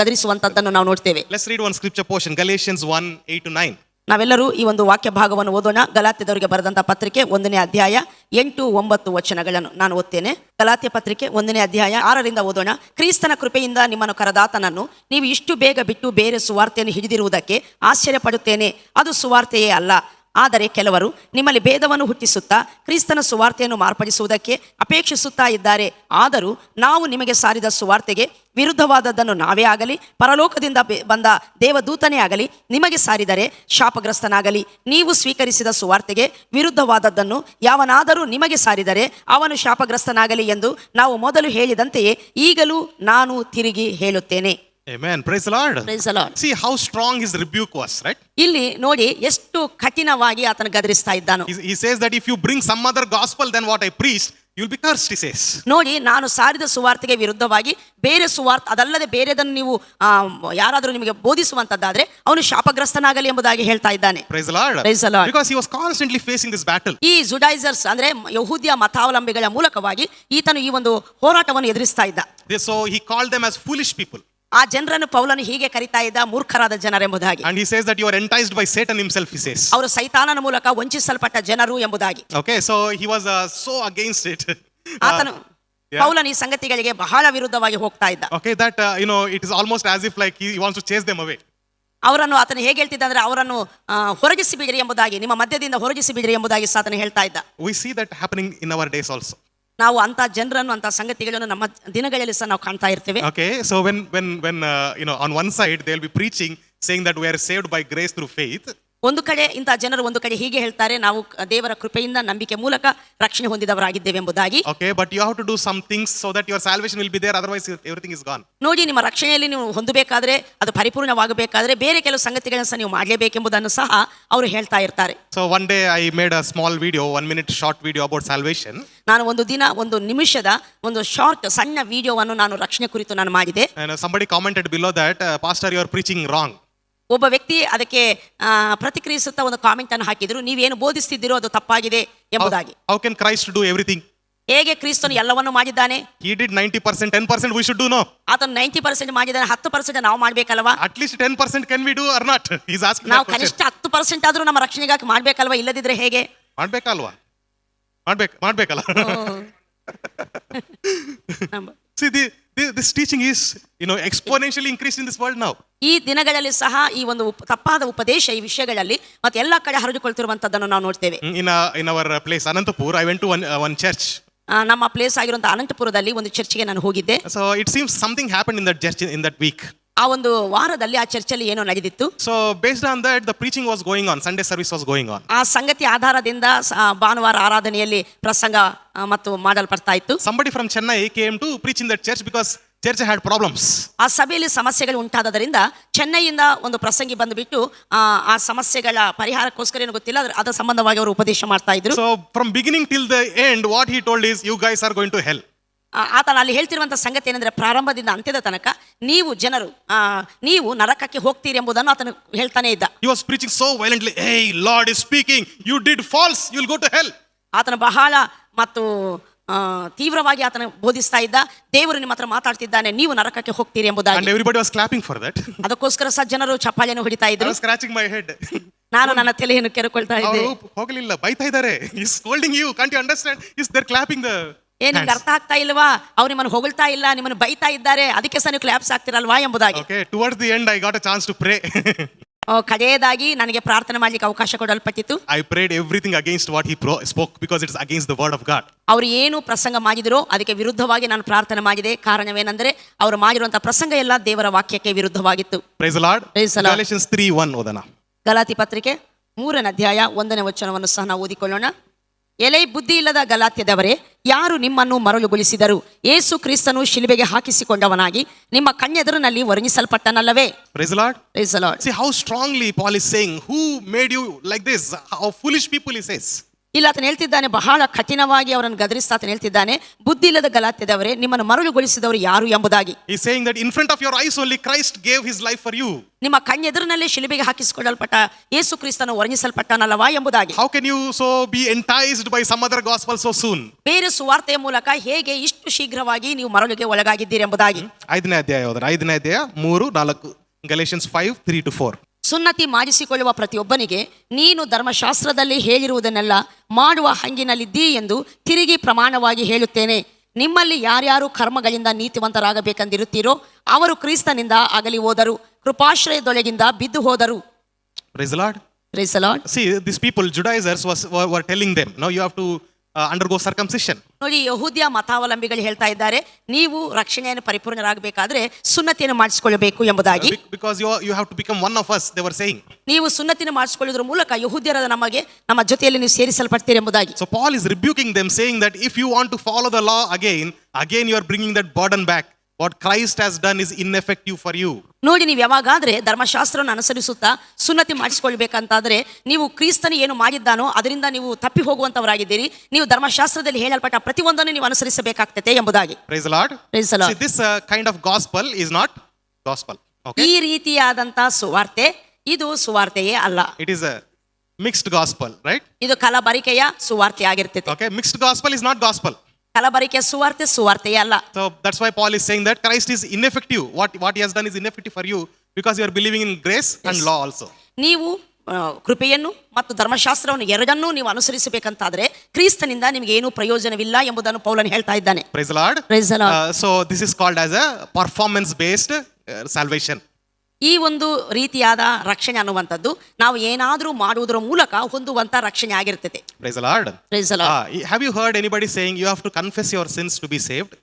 ಗದರಿಸುವಂತದ್ದನ್ನು ನಾವು ನೋಡ್ತೇವೆ. Let's read one scripture portion, Galatians 1:8-9. ನಾವೆಲ್ಲರೂ ಈ ಒಂದು ವಾಕ್ಯ ಭಾಗವನ್ನು ಓದೋಣ. ಗಲಾತ್ಯದವರಿಗೆ ಬರೆದಂತಹ ಪತ್ರಿಕೆ 1ನೇ ಅಧ್ಯಾಯ 8-9 ವಚನಗಳನ್ನು ನಾನು ಓದ್ತೇನೆ. ಗಲಾತ್ಯ ಪತ್ರಿಕೆ 1ನೇ ಅಧ್ಯಾಯ 6ರಿಂದ ಓದೋಣ. ಕ್ರಿಸ್ತನ ಕೃಪೆಯಿಂದ ನಿಮ್ಮನ್ನು ಕರೆದಾತನನ್ನು ನೀವು ಇಷ್ಟು ಬೇಗ ಬಿಟ್ಟು ಬೇರೆ ಸುವಾರ್ತೆಯನ್ನು ಹಿಡಿದಿರುವುದಕ್ಕೆ ಆಶ್ಚರ್ಯ ಪಡುತ್ತೇನೆ. ಅದು ಸುವಾರ್ತೆಯೇ ಅಲ್ಲ. ಆದರೆ ಕೆಲವರು ನಿಮ್ಮಲ್ಲಿ ಭೇದವನ್ನು ಹುಟ್ಟಿಸುತ್ತಾ ಕ್ರಿಸ್ತನ ಸುವಾರ್ತೆಯನ್ನು ಮಾರ್ಪಡಿಸುವುದಕ್ಕೆ ಅಪೇಕ್ಷಿಸುತ್ತಾ ಇದ್ದಾರೆ. ಆದರೂ ನಾವು ನಿಮಗೆ ಸಾರಿದ ಸುವಾರ್ತೆಗೆ ವಿರುದ್ಧವಾದದ್ದನ್ನು ನಾವೇ ಆಗಲಿ, ಪರಲೋಕದಿಂದ ಬಂದ ದೇವದೂತನೇ ಆಗಲಿ ನಿಮಗೆ ಸಾರಿದರೆ ಶಾಪಗ್ರಸ್ತನಾಗಲಿ. ನೀವು ಸ್ವೀಕರಿಸಿದ ಸುವಾರ್ತೆಗೆ ವಿರುದ್ಧವಾದದ್ದನ್ನು ಯಾವನಾದರೂ ನಿಮಗೆ ಸಾರಿದರೆ ಅವನು ಶಾಪಗ್ರಸ್ತನಾಗಲಿ ಎಂದು ನಾವು ಮೊದಲು ಹೇಳಿದಂತೆಯೇ ಈಗಲೂ ನಾನು ತಿರುಗಿ ಹೇಳುತ್ತೇನೆ. Amen. Praise the Lord. Praise the Lord. See how strong his rebuke was, right? ಇಲ್ಲಿ ನೋಡಿ ಎಷ್ಟು ಕಠಿಣವಾಗಿ ಆತನು ಗದರಿಸ್ತಾ ಇದ್ದಾನು. He says that if you bring some other gospel than what I preached, you'll be cursed, he says. ನೋಡಿ, ನಾನು ಸಾರಿದ ಸುವಾರ್ತೆಗೆ ವಿರುದ್ಧವಾಗಿ ಬೇರೆ ಸುವಾರ್ತೆ, ಅದಲ್ಲದೆ ಬೇರೆದನ್ನು ನೀವು ಯಾರಾದರೂ ನಿಮಗೆ ಬೋಧಿಸುವಂತದ್ದಾದ್ರೆ ಅವನು ಶಾಪಗ್ರಸ್ತನಾಗಲಿ ಎಂಬುದಾಗಿ ಹೇಳ್ತಾ ಇದ್ದಾನೆ. Praise the Lord. Praise the Lord. Because he was constantly facing this battle. ಈ ಜುಡೈಸರ್ಸ್ ಅಂದ್ರೆ ಯಹೂದ್ಯ ಮತಾವಲಂಬಿಗಳ ಮೂಲಕವಾಗಿ ಈತನು ಈ ಒಂದು ಹೋರಾಟವನ್ನು ಎದುರಿಸ್ತಾ ಇದ್ದ. So he called them as foolish people. ಆ ಜನರನ್ನು ಪೌಲನು ಹೀಗೆ ಕರೀತಾ ಇದ್ದ, ಮೂರ್ಖರಾದ ಜನರೆಂಬುದಾಗಿ. And he says that you are enticed by Satan himself, he says. ಅವರು ಸೈತಾನನ ಮೂಲಕ ವಂಚಿಸಲ್ಪಟ್ಟ ಜನರು ಎಂಬುದಾಗಿ. Okay, so he was so against it. ಆತನು ಪೌಲನ ಈ ಸಂಗತಿಗಳಿಗೆ ಬಹಳ ವಿರುದ್ಧವಾಗಿ ಹೋಗ್ತಾ ಇದ್ದ. Okay, that it is almost as if like he wants to chase them away. ಅವರನ್ನು ಆತನು ಹೇಗೆ ಹೇಳ್ತಿದ್ದ ಅಂದ್ರೆ ಅವರನ್ನು ಹೊರಗಿಸಿ ಬಿಡಿರಿ ಎಂಬುದಾಗಿ, ನಿಮ್ಮ ಮಧ್ಯದಿಂದ ಹೊರಗಿಸಿ ಬಿಡಿರಿ ಎಂಬುದಾಗಿ ಆತನು ಹೇಳ್ತಾ ಇದ್ದ. We see that happening in our days also. ನಾವು ಅಂತ ಜನರನ್ನು, ಅಂತ ಸಂಗತಿಗಳನ್ನು ನಮ್ಮ ದಿನಗಳಲ್ಲಿ ಸಹ ನಾವು ಕಾಣ್ತಾ ಇರ್ತೇವೆ. Okay, so when on one side they will be preaching saying that we are saved by grace through faith. ಒಂದು ಕಡೆ ಇಂಥ ಜನರು ಒಂದು ಕಡೆ ಹೀಗೆ ಹೇಳ್ತಾರೆ, ನಾವು ದೇವರ ಕೃಪೆಯಿಂದ ನಂಬಿಕೆ ಮೂಲಕ ರಕ್ಷಣೆ ಹೊಂದಿದವರಾಗಿದ್ದೇವೆ ಎಂಬುದಾಗಿ. Okay, but you have to do some things so that your salvation will be there, otherwise everything is gone. ನೋಡಿ, ನಿಮ್ಮ ರಕ್ಷಣೆಯಲ್ಲಿ ನೀವು ಹೊಂದಬೇಕಾದ್ರೆ, ಅದು ಪರಿಪೂರ್ಣವಾಗಬೇಕಾದ್ರೆ ಬೇರೆ ಕೆಲವು ಸಂಗತಿಗಳನ್ನು ಸಹ ನೀವು ಮಾಡಲೇಬೇಕೆಂಬುದನ್ನು ಸಹ ಅವರು ಹೇಳ್ತಾ ಇರ್ತಾರೆ. So one day I made a small video, 1 minute short video about salvation. ನಾನು ಒಂದು ದಿನ 1 ನಿಮಿಷದ ಒಂದು ಶಾರ್ಟ್ ಸಣ್ಣ ವಿಡಿಯೋವನ್ನು ನಾನು ರಕ್ಷಣೆ ಕುರಿತು ನಾನು ಮಾಡಿದೆ. And somebody commented below that, Pastor, you are preaching wrong. ಒಬ್ಬ ವ್ಯಕ್ತಿ ಅದಕ್ಕೆ ಪ್ರತಿಕ್ರಿಯಿಸುತ್ತಾ ಒಂದು ಕಾಮೆಂಟ್ ಅನ್ನು ಹಾಕಿದ್ರು, ನೀವೇನು ಬೋಧಿಸ್ತಿದ್ದೀರೋ ಅದು ತಪ್ಪಾಗಿದೆ ಎಂಬುದಾಗಿ. How can Christ do everything? ಹೇಗೆ ಕ್ರಿಸ್ತನು ಎಲ್ಲವನ್ನು ಮಾಡಿದ್ದಾನೆ? He did 90%, 10% we should do, no? ಆತನು 90% ಮಾಡಿದ್ದಾನೆ, 10% ನಾವು ಮಾಡ್ಬೇಕಲ್ವಾ? At least 10% can we do or not? He's asking. ನಾವು ಕನಿಷ್ಠ 10% ಆದ್ರೂ ನಮ್ಮ ರಕ್ಷಣೆಗಾಗಿ ಮಾಡ್ಬೇಕಲ್ವಾ? ಇಲ್ಲದಿದ್ರೆ ಹೇಗೆ ಮಾಡ್ಬೇಕಲ್ವಾ? ಮಾಡ್ಬೇಕಲ್ಲ. See, this teaching is, exponentially increased in this world now. ಈ ದಿನಗಳಲ್ಲಿ ಸಹ ಈ ಒಂದು ತಪ್ಪಾದ ಉಪದೇಶ ಈ ವಿಷಯಗಳಲ್ಲಿ ಮತ್ತೆ ಎಲ್ಲಾ ಕಡೆ ಹರಡಿಕೊಳ್ತಿರುವಂತದ್ದನ್ನು ನಾವು ನೋಡ್ತೇವೆ. In our place Anantapur, I went to one church. ನಮ್ಮ ಪ್ಲೇಸ್ ಆಗಿರುವಂತಹ ಅನಂತಪುರದಲ್ಲಿ ಒಂದು ಚರ್ಚ್ಗೆ ನಾನು ಹೋಗಿದ್ದೆ. So it seems something happened in that church in that week. ಆ ಒಂದು ವಾರದಲ್ಲಿ ಆ ಚರ್ಚಲ್ಲಿ ಏನೋ ನಡೆದಿತ್ತು. So based on that, the preaching was going on, Sunday service was going on. ಆ ಸಂಗತಿ ಆಧಾರದಿಂದ ಭಾನುವಾರ ಆರಾಧನೆಯಲ್ಲಿ ಪ್ರಸಂಗ ಮತ್ತು ಮಾಡಲ್ಪಡ್ತಾ ಇತ್ತು. Somebody from Chennai came to preach in that church because church had problems. ಆ ಸಭೆಯಲ್ಲಿ ಸಮಸ್ಯೆಗಳು ಉಂಟಾದದರಿಂದ ಚೆನ್ನೈಯಿಂದ ಒಂದು ಪ್ರಸಂಗಿ ಬಂದುಬಿಟ್ಟು ಆ ಸಮಸ್ಯೆಗಳ ಪರಿಹಾರಕ್ಕೋಸ್ಕರ ಏನು ಗೊತ್ತಿಲ್ಲ ಅದರ ಸಂಬಂಧವಾಗಿ ಅವರು ಉಪದೇಶ ಮಾಡ್ತಾ ಇದ್ರು. So from beginning till the end, what he told is, you guys are going to hell. ಆತನ ಅಲ್ಲಿ ಹೇಳ್ತಿರುವಂತ ಸಂಗತಿ ಏನಂದ್ರೆ ಪ್ರಾರಂಭದಿಂದ ಅಂತ್ಯದ ತನಕ ನೀವು ನರಕಕ್ಕೆ ಹೋಗ್ತೀರಿ ಎಂಬುದನ್ನು ಆತನು ಹೇಳ್ತಾನೆ ಇದ್ದ. He was preaching so violently, hey, Lord is speaking, you did false, you will go to hell. ಆತನ ಬಹಳ ಮತ್ತು ತೀವ್ರವಾಗಿ ಆತನ ಬೋಧಿಸ್ತಾ ಇದ್ದ, ದೇವರು ನಿಮ್ಮ ಹತ್ರ ಮಾತಾಡ್ತಿದ್ದಾನೆ, ನೀವು ನರಕಕ್ಕೆ ಹೋಗ್ತೀರಿ ಎಂಬುದಾಗಿ. And everybody was clapping for that. ಅದಕ್ಕೋಸ್ಕರ ಸಜ್ಜನರು ಚಪ್ಪಾಳೆಯನ್ನು ಹೊಡಿತಾ I ಇದ್ರು. was scratching my head. ನಾನು ನನ್ನ ತಲೆಯನ್ನು ಕೆರಕೊಳ್ತಾ ಇದ್ದೆ. ಹೋಗಲಿಲ್ಲ, ಬೈತಾ ಇದ್ದಾರೆ. He's scolding you, can't you understand? They're clapping the ನಿಮ್ಗೆ ಅರ್ಥ ಆಗ್ತಾ ಇಲ್ವಾ, ಅವ್ರು ನಿಮ್ಮನ್ನು ಹೊಗಳ್ತಾ ಇಲ್ಲ, ನಿಮ್ಮನ್ನು ಬೈತಾ ಇದ್ದಾರೆ, ಅದಕ್ಕೆ ಸಹ ನೀವು ಕ್ಲಾಪ್ಸ್ ಆಗ್ತಿರಲ್ವಾ ಎಂಬುದಾಗಿ. Okay, towards the end I got a chance to pray. ಕಡೆಯದಾಗಿ ನನಗೆ ಪ್ರಾರ್ಥನೆ ಮಾಡ್ಲಿಕ್ಕೆ ಅವಕಾಶ ಕೊಡಲ್ಪಟ್ಟಿತ್ತು. I prayed everything against what he spoke because it's against the word of God. ಅವರು ಏನು ಪ್ರಸಂಗ ಮಾಡಿದರೋ ಅದಕ್ಕೆ ವಿರುದ್ಧವಾಗಿ ನಾನು ಪ್ರಾರ್ಥನೆ ಮಾಡಿದೆ. ಕಾರಣವೇನೆಂದರೆ ಅವರು ಮಾಡಿರುವಂತಹ ಪ್ರಸಂಗ ಎಲ್ಲ ದೇವರ ವಾಕ್ಯಕ್ಕೆ ವಿರುದ್ಧವಾಗಿತ್ತು. Praise the Lord. Praise the Lord. Galatians 3:1 ಓದೋಣ. ಗಲಾತಿ ಪತ್ರಿಕೆ 3ನೇ ಅಧ್ಯಾಯ 1ನೇ ವಚನವನ್ನು ಸಹ ನಾವು ಓದಿಕೊಳ್ಳೋಣ. ಎಲೆ ಬುದ್ಧಿ ಇಲ್ಲದ ಗಲಾತ್ಯದವರೇ, ಯಾರು ನಿಮ್ಮನ್ನು ಮರಳುಗೊಳಿಸಿದರು? ಯೇಸು ಕ್ರಿಸ್ತನು ಶಿಲುಬೆಗೆ ಹಾಕಿಸಿಕೊಂಡವನಾಗಿ ನಿಮ್ಮ ಕಣ್ಣೆದುರಿನಲ್ಲಿ ವರ್ಣಿಸಲ್ಪಟ್ಟನಲ್ಲವೇ? Praise the Lord. Praise the Lord. See how strongly Paul is saying, who made you like this? How foolish people, he says. ಇಲ್ಲ, ಆತನು ಹೇಳ್ತಿದ್ದಾನೆ, ಬಹಳ ಕಠಿಣವಾಗಿ ಅವರನ್ನು ಗದರಿಸ್ತಾ ಆತನು ಹೇಳ್ತಿದ್ದಾನೆ, ಬುದ್ಧಿ ಇಲ್ಲದ ಗಲಾತ್ಯದವರೇ, ನಿಮ್ಮನ್ನು ಮರಳುಗೊಳಿಸಿದವರು ಯಾರು ಎಂಬುದಾಗಿ. He's saying that in front of your eyes only Christ gave his life for you. ನಿಮ್ಮ ಕಣ್ಣೆದುರಿನಲ್ಲಿ ಶಿಲುಬೆಗೆ ಹಾಕಿಸಿಕೊಳ್ಳಲ್ಪಟ್ಟ ಯೇಸು ಕ್ರಿಸ್ತನು ವರ್ಣಿಸಲ್ಪಟ್ಟನಲ್ಲವಾ ಎಂಬುದಾಗಿ. How can you so be enticed by some other gospel so soon? ಬೇರೆ ಸುವಾರ್ತೆಯ ಮೂಲಕ ಹೇಗೆ ಇಷ್ಟು ಶೀಘ್ರವಾಗಿ ನೀವು ಮರಳುಗೆ ಒಳಗಾಗಿದ್ದೀರಿ ಎಂಬುದಾಗಿ. 5ನೇ ಅಧ್ಯಾಯ ಹೋದ್ರೆ 5ನೇ ಅಧ್ಯಾಯ 3-4 Galatians 5:3-4. ಸುನ್ನತಿ ಮಾಡಿಸಿಕೊಳ್ಳುವ ಪ್ರತಿಯೊಬ್ಬನಿಗೆ ನೀನು ಧರ್ಮಶಾಸ್ತ್ರದಲ್ಲಿ ಹೇಳಿರುವುದನ್ನೆಲ್ಲ ಮಾಡುವ ಹಂಗಿನಲ್ಲಿದ್ದೀ ಎಂದು ತಿರುಗಿ ಪ್ರಮಾಣವಾಗಿ ಹೇಳುತ್ತೇನೆ. ನಿಮ್ಮಲ್ಲಿ ಯಾರ್ಯಾರು ಕರ್ಮಗಳಿಂದ ನೀತಿವಂತರಾಗಬೇಕೆಂದಿರುತ್ತೀರೋ ಅವರು ಕ್ರಿಸ್ತನಿಂದ ಅಗಲಿ ಹೋದರು, ಕೃಪಾಶ್ರಯದೊಳಗಿಂದ ಬಿದ್ದು ಹೋದರು. Praise the Lord. Praise the Lord. See, these people, Judaizers, were telling them, now you have to undergo circumcision. ನೋಡಿ, ಯಹೂದ್ಯ ಮತಾವಲಂಬಿಗಳು ಹೇಳ್ತಾ ಇದ್ದಾರೆ, ನೀವು ರಕ್ಷಣೆಯನ್ನು ಪರಿಪೂರ್ಣರಾಗಬೇಕಾದ್ರೆ ಸುನ್ನತಿಯನ್ನು ಮಾಡಿಸಿಕೊಳ್ಳಬೇಕು ಎಂಬುದಾಗಿ. Because you have to become one of us, they were saying. ನೀವು ಸುನ್ನತಿಯನ್ನು ಮಾಡಿಸಿಕೊಳ್ಳುವುದರ ಮೂಲಕ ಯಹೂದ್ಯರಾದ ನಮ್ಮ ಜೊತೆಯಲ್ಲಿ ನೀವು ಸೇರಿಸಲ್ಪಡ್ತೀರಿ ಎಂಬುದಾಗಿ. So Paul is rebuking them, saying that if you want to follow the law again you are bringing that burden back. What Christ has done is ineffective for you. ನೋಡಿ, ನೀವು ಯಾವಾಗಾದ್ರೆ ಧರ್ಮಶಾಸ್ತ್ರವನ್ನು ಅನುಸರಿಸುತ್ತಾ ಸುನ್ನತಿ ಮಾಡಿಸಿಕೊಳ್ಬೇಕಂತಾದ್ರೆ ನೀವು ಕ್ರಿಸ್ತನು ಏನು ಮಾಡಿದ್ದಾನೋ ಅದರಿಂದ ನೀವು ತಪ್ಪಿ ಹೋಗುವಂತವರಾಗಿದ್ದೀರಿ. ನೀವು ಧರ್ಮಶಾಸ್ತ್ರದಲ್ಲಿ ಹೇಳಲ್ಪಟ್ಟ ಪ್ರತಿಯೊಂದನ್ನು ನೀವು ಅನುಸರಿಸಬೇಕಾಗ್ತದೆ ಎಂಬುದಾಗಿ. Praise the Lord. Praise the Lord. See, this kind of gospel is not gospel. Okay. ಈ ರೀತಿಯಾದಂತ ಸುವಾರ್ತೆ ಇದು ಸುವಾರ್ತೆಯೇ ಅಲ್ಲ. It is a mixed gospel, right? ಇದು ಕಲಬರಿಕೆಯ ಸುವಾರ್ತೆ ಆಗಿರ್ತದೆ. Okay, mixed gospel is not gospel. ಕಲಬರಿಕೆಯ ಸುವಾರ್ತೆಯೇ ಅಲ್ಲ. So that's why Paul is saying that Christ is ineffective. What he has done is ineffective for you because you are believing in grace and law also. ನೀವು ಕೃಪೆಯನ್ನು ಮತ್ತು ಧರ್ಮಶಾಸ್ತ್ರವನ್ನು ಎರಡನ್ನೂ ನೀವು ಅನುಸರಿಸಬೇಕಂತಾದ್ರೆ ಕ್ರಿಸ್ತನಿಂದ ನಿಮಗೆ ಏನು ಪ್ರಯೋಜನವಿಲ್ಲ ಎಂಬುದನ್ನು ಪೌಲನು ಹೇಳ್ತಾ ಇದ್ದಾನೆ. Praise the Lord. Praise the Lord. So this is called as a performance based salvation. ಈ ಒಂದು ರೀತಿಯಾದ ರಕ್ಷಣೆ ಅನ್ನುವಂಥದ್ದು ನಾವು ಏನಾದರೂ ಮಾಡುವುದರ ಮೂಲಕ ಹೊಂದುವಂತ ರಕ್ಷಣೆ ಆಗಿರ್ತದೆ. Praise the Lord. Praise the Lord. Have you heard anybody saying you have to confess your sins to be saved?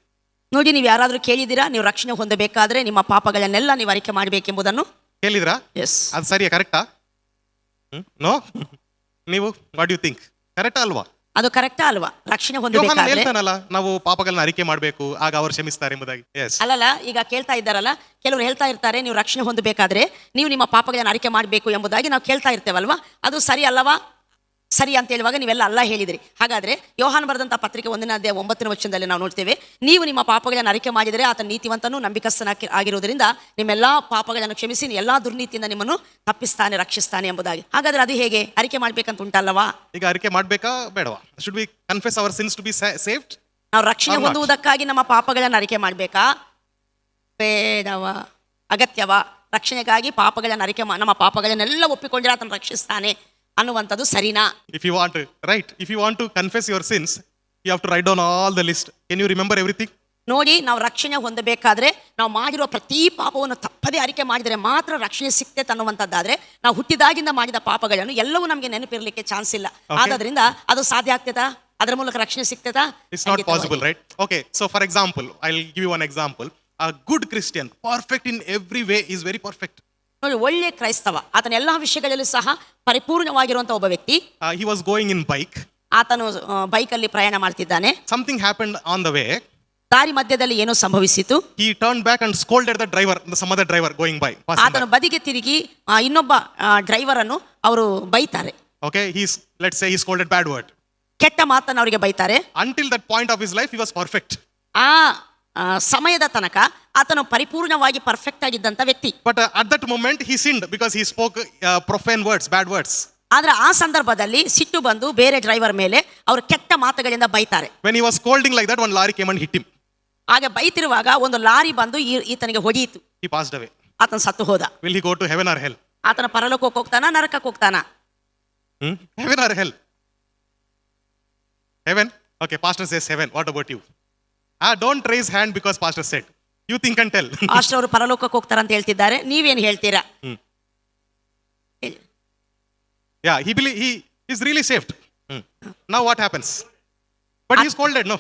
ನೋಡಿ, ನೀವು ಯಾರಾದರೂ ಕೇಳಿದ್ದೀರಾ ನೀವು ರಕ್ಷಣೆ ಹೊಂದಬೇಕಾದ್ರೆ ನಿಮ್ಮ ಪಾಪಗಳನ್ನೆಲ್ಲ ನೀವು ಅರಿಕೆ ಮಾಡಬೇಕೆಂಬುದನ್ನು? ಕೇಳಿದ್ರಾ? ಎಸ್. ಅದು ಸರಿಯಾ, ಕರೆಕ್ಟಾ? ನೋ, ನೀವು ವಾಟ್ ಯು ಥಿಂಕ್, ಕರೆಕ್ಟಾ ಅಲ್ವಾ? ಅದು ಕರೆಕ್ಟಾ ಅಲ್ವಾ? ರಕ್ಷಣೆ ಹೊಂದಬೇಕಾದ್ರೆ ಹೇಳ್ತಾನಲ್ಲ, ನಾವು ಪಾಪಗಳನ್ನ ಅರಿಕೆ ಮಾಡಬೇಕು, ಆಗ ಅವರು ಕ್ಷಮಿಸ್ತಾರೆ ಎಂಬುದಾಗಿ. ಅಲ್ಲಲ್ಲ, ಈಗ ಕೇಳ್ತಾ ಇದ್ದಾರಲ್ಲ, ಕೆಲವರು ಹೇಳ್ತಾ ಇರ್ತಾರೆ ನೀವು ರಕ್ಷಣೆ ಹೊಂದಬೇಕಾದ್ರೆ ನೀವು ನಿಮ್ಮ ಪಾಪಗಳನ್ನ ಅರಿಕೆ ಮಾಡಬೇಕು ಎಂಬುದಾಗಿ ನಾವು ಕೇಳ್ತಾ ಇರ್ತೇವಲ್ವಾ? ಅದು ಸರಿ ಅಲ್ಲವಾ? ಸರಿ ಅಂತ ಹೇಳುವಾಗ ನೀವೆಲ್ಲ ಅಲ್ಲ ಹೇಳಿದ್ರಿ. ಹಾಗಾದ್ರೆ ಯೋಹಾನ ಬರೆದಂತ ಪತ್ರಿಕೆ 1ನೇ ಅಧ್ಯಾಯ 9ನೇ ವಚನದಲ್ಲಿ ನಾವು ನೋಡ್ತೇವೆ, ನೀವು ನಿಮ್ಮ ಪಾಪಗಳನ್ನು ಅರಿಕೆ ಮಾಡಿದರೆ ಆತ ನೀತಿವಂತನೂ ನಂಬಿಕಸ್ಥನ ಆಗಿರುವುದರಿಂದ ನಿಮ್ಮೆಲ್ಲಾ ಪಾಪಗಳನ್ನು ಕ್ಷಮಿಸಿ ಎಲ್ಲಾ ದುರ್ನೀತಿಯಿಂದ ನಿಮ್ಮನ್ನು ತಪ್ಪಿಸ್ತಾನೆ, ರಕ್ಷಿಸ್ತಾನೆ ಎಂಬುದಾಗಿ. ಹಾಗಾದ್ರೆ ಅದು ಹೇಗೆ ಅರಿಕೆ ಮಾಡ್ಬೇಕಂತ ಉಂಟಲ್ಲವಾ? ಈಗ ಅರಿಕೆ ಮಾಡ್ಬೇಕಾ ಬೇಡವಾ? Should we confess our sins to be saved? ನಾವು ರಕ್ಷಣೆ ಹೊಂದುವುದಕ್ಕಾಗಿ ನಮ್ಮ ಪಾಪಗಳನ್ನು ಅರಿಕೆ ಮಾಡ್ಬೇಕಾ ಬೇಡವಾ? ಅಗತ್ಯವಾ? ರಕ್ಷಣೆಗಾಗಿ ಪಾಪಗಳನ್ನು ಅರಿಕೆ ನಮ್ಮ ಪಾಪಗಳನ್ನೆಲ್ಲ ಒಪ್ಪಿಕೊಂಡ್ರೆ ಆತನ ರಕ್ಷಿಸ್ತಾನೆ, ಅನ್ನುವಂಥದ್ದು ಸರಿನಾ? If you want to, right? If you want to confess your sins, you have to write down all the list. Can you remember everything? ನೋಡಿ, ನಾವು ರಕ್ಷಣೆ ಹೊಂದಬೇಕಾದ್ರೆ ನಾವು ಮಾಡಿರುವ ಪ್ರತಿ ಪಾಪವನ್ನು ತಪ್ಪದೇ ಅರಿಕೆ ಮಾಡಿದರೆ ಮಾತ್ರ ರಕ್ಷಣೆ ಸಿಕ್ತೈತೆ ಅನ್ನುವಂಥದ್ದಾದ್ರೆ ನಾವು ಹುಟ್ಟಿದಾಗಿಂದ ಮಾಡಿದ ಪಾಪಗಳನ್ನು ಎಲ್ಲವೂ ನಮಗೆ ನೆನಪಿರಲಿಕ್ಕೆ ಚಾನ್ಸ್ ಇಲ್ಲ. ಆದ್ರಿಂದ ಅದು ಸಾಧ್ಯ ಆಗ್ತೈತಾ? ಅದರ ಮೂಲಕ ರಕ್ಷಣೆ ಸಿಗ್ತೈತಾ? It's not possible, right? Okay, so for example, I'll give you one example. A good Christian, perfect in every way, is very perfect. ನೋಡಿ, ಒಳ್ಳೆ ಕ್ರೈಸ್ತವ ಆತನ ಎಲ್ಲಾ ವಿಷಯಗಳಲ್ಲಿ ಸಹ ಪರಿಪೂರ್ಣವಾಗಿರುವಂತ ಒಬ್ಬ ವ್ಯಕ್ತಿ. He was going in bike. ಆತನು ಬೈಕಲ್ಲಿ ಪ್ರಯಾಣ ಮಾಡ್ತಿದ್ದಾನೆ. Something happened on the way. ದಾರಿ ಮಧ್ಯದಲ್ಲಿ ಏನೋ ಸಂಭವಿಸಿತು. He turned back and scolded the driver, some other driver going by. ಆತನು ಬದಿಗೆ ತಿರುಗಿ ಇನ್ನೊಬ್ಬ ಡ್ರೈವರ್ ಅನ್ನು ಅವರು ಬೈತಾರೆ. Okay, let's say he scolded bad word. ಕೆಟ್ಟ ಮಾತನ್ನು ಅವರಿಗೆ ಬೈತಾರೆ. Until that point of his life, he was perfect. ಆ ಸಮಯದ ತನಕ ಆತನು ಪರಿಪೂರ್ಣವಾಗಿ ಪರ್ಫೆಕ್ಟ್ ಆಗಿದ್ದಂತ ವ್ಯಕ್ತಿ. But at that moment he sinned because he spoke profane words, bad words. ಆದ್ರೆ ಆ ಸಂದರ್ಭದಲ್ಲಿ ಸಿಟ್ಟು ಬಂದು ಬೇರೆ ಡ್ರೈವರ್ ಮೇಲೆ ಅವರು ಕೆಟ್ಟ ಮಾತುಗಳಿಂದ ಬೈತಾರೆ. When he was scolding like that, one lorry came and hit him. ಹಾಗೆ ಬೈತಿರುವಾಗ ಒಂದು ಲಾರಿ ಬಂದು ಈತನಿಗೆ ಹೊಡೆಯಿತು. He passed away. ಆತನ ಸತ್ತು ಹೋದ. Will he go to heaven or hell? ಆತನ ಪರಲೋಕಕ್ಕೆ ಹೋಗ್ತಾನ, ನರಕಕ್ಕೆ ಹೋಗ್ತಾನ? Heaven or hell? Heaven? Okay, pastor says heaven. What about you? Don't raise hand because pastor said. You think and tell. Pastor ಅವರು ಪರಲೋಕಕ್ಕೆ ಹೋಗ್ತಾರ ಅಂತ ಹೇಳ್ತಿದ್ದಾರೆ, ನೀವೇನು ಹೇಳ್ತೀರಾ? Yeah, he is really saved. Now what happens? But he scolded, no?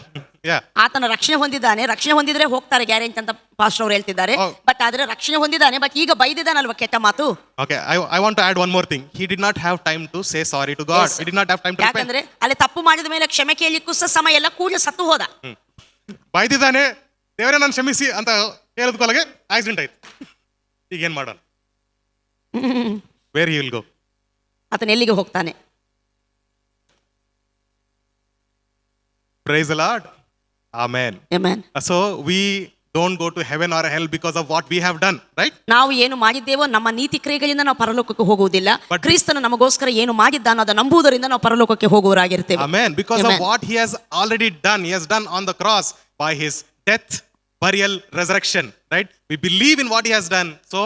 Yeah. ಆತನ ರಕ್ಷಣೆ ಹೊಂದಿದ್ದಾನೆ, ರಕ್ಷಣೆ ಹೊಂದಿದ್ರೆ ಹೋಗ್ತಾರೆ ಗ್ಯಾರಂಟಿ ಅಂತ ಪಾಸ್ಟರ್ ಅವರು ಹೇಳ್ತಿದ್ದಾರೆ. ಬಟ್ ಆದ್ರೆ ರಕ್ಷಣೆ ಹೊಂದಿದ್ದಾನೆ, ಬಟ್ ಈಗ ಬೈದಿದ್ದಾನಲ್ವಾ ಕೆಟ್ಟ ಮಾತು. Okay, I want to add one more thing. He did not have time to say sorry to God. He did not have time to repent. ಯಾಕಂದ್ರೆ ಅಲ್ಲಿ ತಪ್ಪು ಮಾಡಿದ ಮೇಲೆ ಕ್ಷಮೆ ಕೇಳಲಿಕ್ಕೂ ಸಹ ಸಮಯ ಎಲ್ಲ ಕೂಡಲೇ ಸತ್ತು ಹೋದ. ಬೈದಿದ್ದಾನೆ, ದೇವರೇ ನಾನು ಕ್ಷಮಿಸಿ ಅಂತ ಹೇಳೋದಕ್ಕೊಳಗೆ ಆಕ್ಸಿಡೆಂಟ್ ಆಯ್ತು. ಈಗ ಏನ್ ಮಾಡೋಣ? Where he will go? ಆತನ ಎಲ್ಲಿಗೆ ಹೋಗ್ತಾನೆ? Praise the Lord. Amen. Amen. So we don't go to heaven or hell because of what we have done, right? ನಾವು ಏನು ಮಾಡಿದ್ದೇವೋ ನಮ್ಮ ನೀತಿ ಕ್ರಿಯೆಗಳಿಂದ ನಾವು ಪರಲೋಕಕ್ಕೆ ಹೋಗುವುದಿಲ್ಲ. ಕ್ರಿಸ್ತನು ನಮಗೋಸ್ಕರ ಏನು ಮಾಡಿದ್ದಾನೋ ಅದನ್ನು ನಂಬುವುದರಿಂದ ನಾವು ಪರಲೋಕಕ್ಕೆ ಹೋಗುವವರಾಗಿರ್ತೇವೆ. Amen. Because of what he has already done, he has done on the cross by his death, burial, resurrection, right? We believe in what he has done, so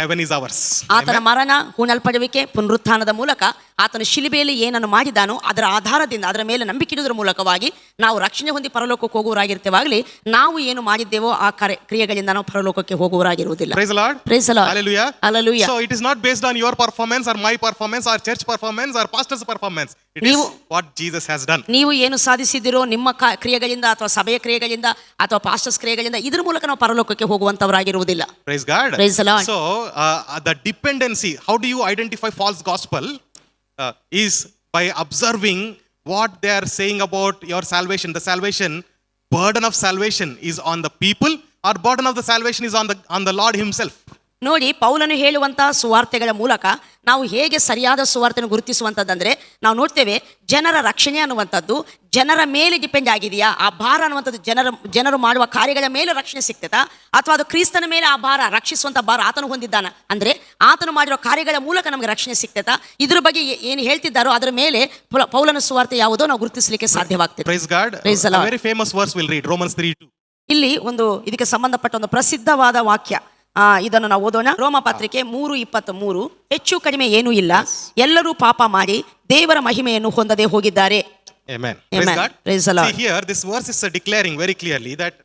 heaven is ours. ಆತನ ಮರಣ, ಹೂಣಲ್ಪಡುವಿಕೆ, ಪುನರುತ್ಥಾನದ ಮೂಲಕ ಆತನ ಶಿಲುಬೆಯಲ್ಲಿ ಏನನ್ನು ಮಾಡಿದಾನೋ ಅದರ ಆಧಾರದಿಂದ ಅದರ ಮೇಲೆ ನಂಬಿಕೆ ಇಡುವುದರ ಮೂಲಕವಾಗಿ ನಾವು ರಕ್ಷಣೆ ಹೊಂದಿ ಪರಲೋಕಕ್ಕೆ ಹೋಗುವವರಾಗಿರ್ತೇವಾಗಲಿ ನಾವು ಏನು ಮಾಡಿದ್ದೇವೋ ಆ ಕ್ರಿಯೆಗಳಿಂದ ನಾವು ಪರಲೋಕಕ್ಕೆ ಹೋಗುವವರಾಗಿರುವುದಿಲ್ಲ. Praise the Lord. Praise the Lord. Hallelujah. Hallelujah. So it is not based on your performance or my performance or church performance or pastor's performance. It is what Jesus has done. ನೀವು ಏನು ಸಾಧಿಸಿದಿರೋ ನಿಮ್ಮ ಕ್ರಿಯೆಗಳಿಂದ ಅಥವಾ ಸಭೆಯ ಕ್ರಿಯೆಗಳಿಂದ ಅಥವಾ pastors ಕ್ರಿಯೆಗಳಿಂದ ಇದರ ಮೂಲಕ ನಾವು ಪರಲೋಕಕ್ಕೆ ಹೋಗುವಂತವರಾಗಿರುವುದಿಲ್ಲ. Praise God. Praise the Lord. So the dependency, how do you identify false gospel? Is by observing what they are saying about your salvation. The salvation, burden of salvation is on the people, or burden of the salvation is on the Lord himself. ನೋಡಿ, ಪೌಲನು ಹೇಳುವಂತಹ ಸುವಾರ್ತೆಗಳ ಮೂಲಕ ನಾವು ಹೇಗೆ ಸರಿಯಾದ ಸುವಾರ್ತೆಯನ್ನು ಗುರುತಿಸುವಂಥದ್ದಂದ್ರೆ ನಾವು ನೋಡ್ತೇವೆ ಜನರ ರಕ್ಷಣೆ ಅನ್ನುವಂಥದ್ದು ಜನರ ಮೇಲೆ ಡಿಪೆಂಡ್ ಆಗಿದೆಯಾ, ಆ ಭಾರ ಅನ್ನುವಂಥದ್ದು ಜನರು ಮಾಡುವ ಕಾರ್ಯಗಳ ಮೇಲೆ ರಕ್ಷಣೆ ಸಿಗ್ತದಾ ಅಥವಾ ಅದು ಕ್ರಿಸ್ತನ ಮೇಲೆ ಆ ಭಾರ ರಕ್ಷಿಸುವಂಥ ಭಾರ ಆತನು ಹೊಂದಿದ್ದಾನ ಅಂದ್ರೆ ಆತನು ಮಾಡಿರೋ ಕಾರ್ಯಗಳ ಮೂಲಕ ನಮಗೆ ರಕ್ಷಣೆ ಸಿಗ್ತದಾ, ಇದ್ರ ಬಗ್ಗೆ ಏನು ಹೇಳ್ತಿದ್ದಾರೋ ಅದರ ಮೇಲೆ ಪೌಲನ ಸುವಾರ್ತೆ ಯಾವುದೋ ನಾವು ಗುರುತಿಸಲಿಕ್ಕೆ ಸಾಧ್ಯವಾಗ್ತದೆ. Praise God. Praise the Lord. A very famous verse we'll read, Romans 3:2. ಇಲ್ಲಿ ಇದಕ್ಕೆ ಸಂಬಂಧಪಟ್ಟ ಒಂದು ಪ್ರಸಿದ್ಧವಾದ ವಾಕ್ಯ, ಇದನ್ನು ನಾವು ಓದೋಣ. ರೋಮ ಪತ್ರಿಕೆ 3:23. ಹೆಚ್ಚು ಕಡಿಮೆ ಏನೂ ಇಲ್ಲ, ಎಲ್ಲರೂ ಪಾಪ ಮಾಡಿ ದೇವರ ಮಹಿಮೆಯನ್ನು ಹೊಂದದೆ ಹೋಗಿದ್ದಾರೆ. Amen. Amen. Praise God. Praise the Lord. See here, this verse is declaring very clearly that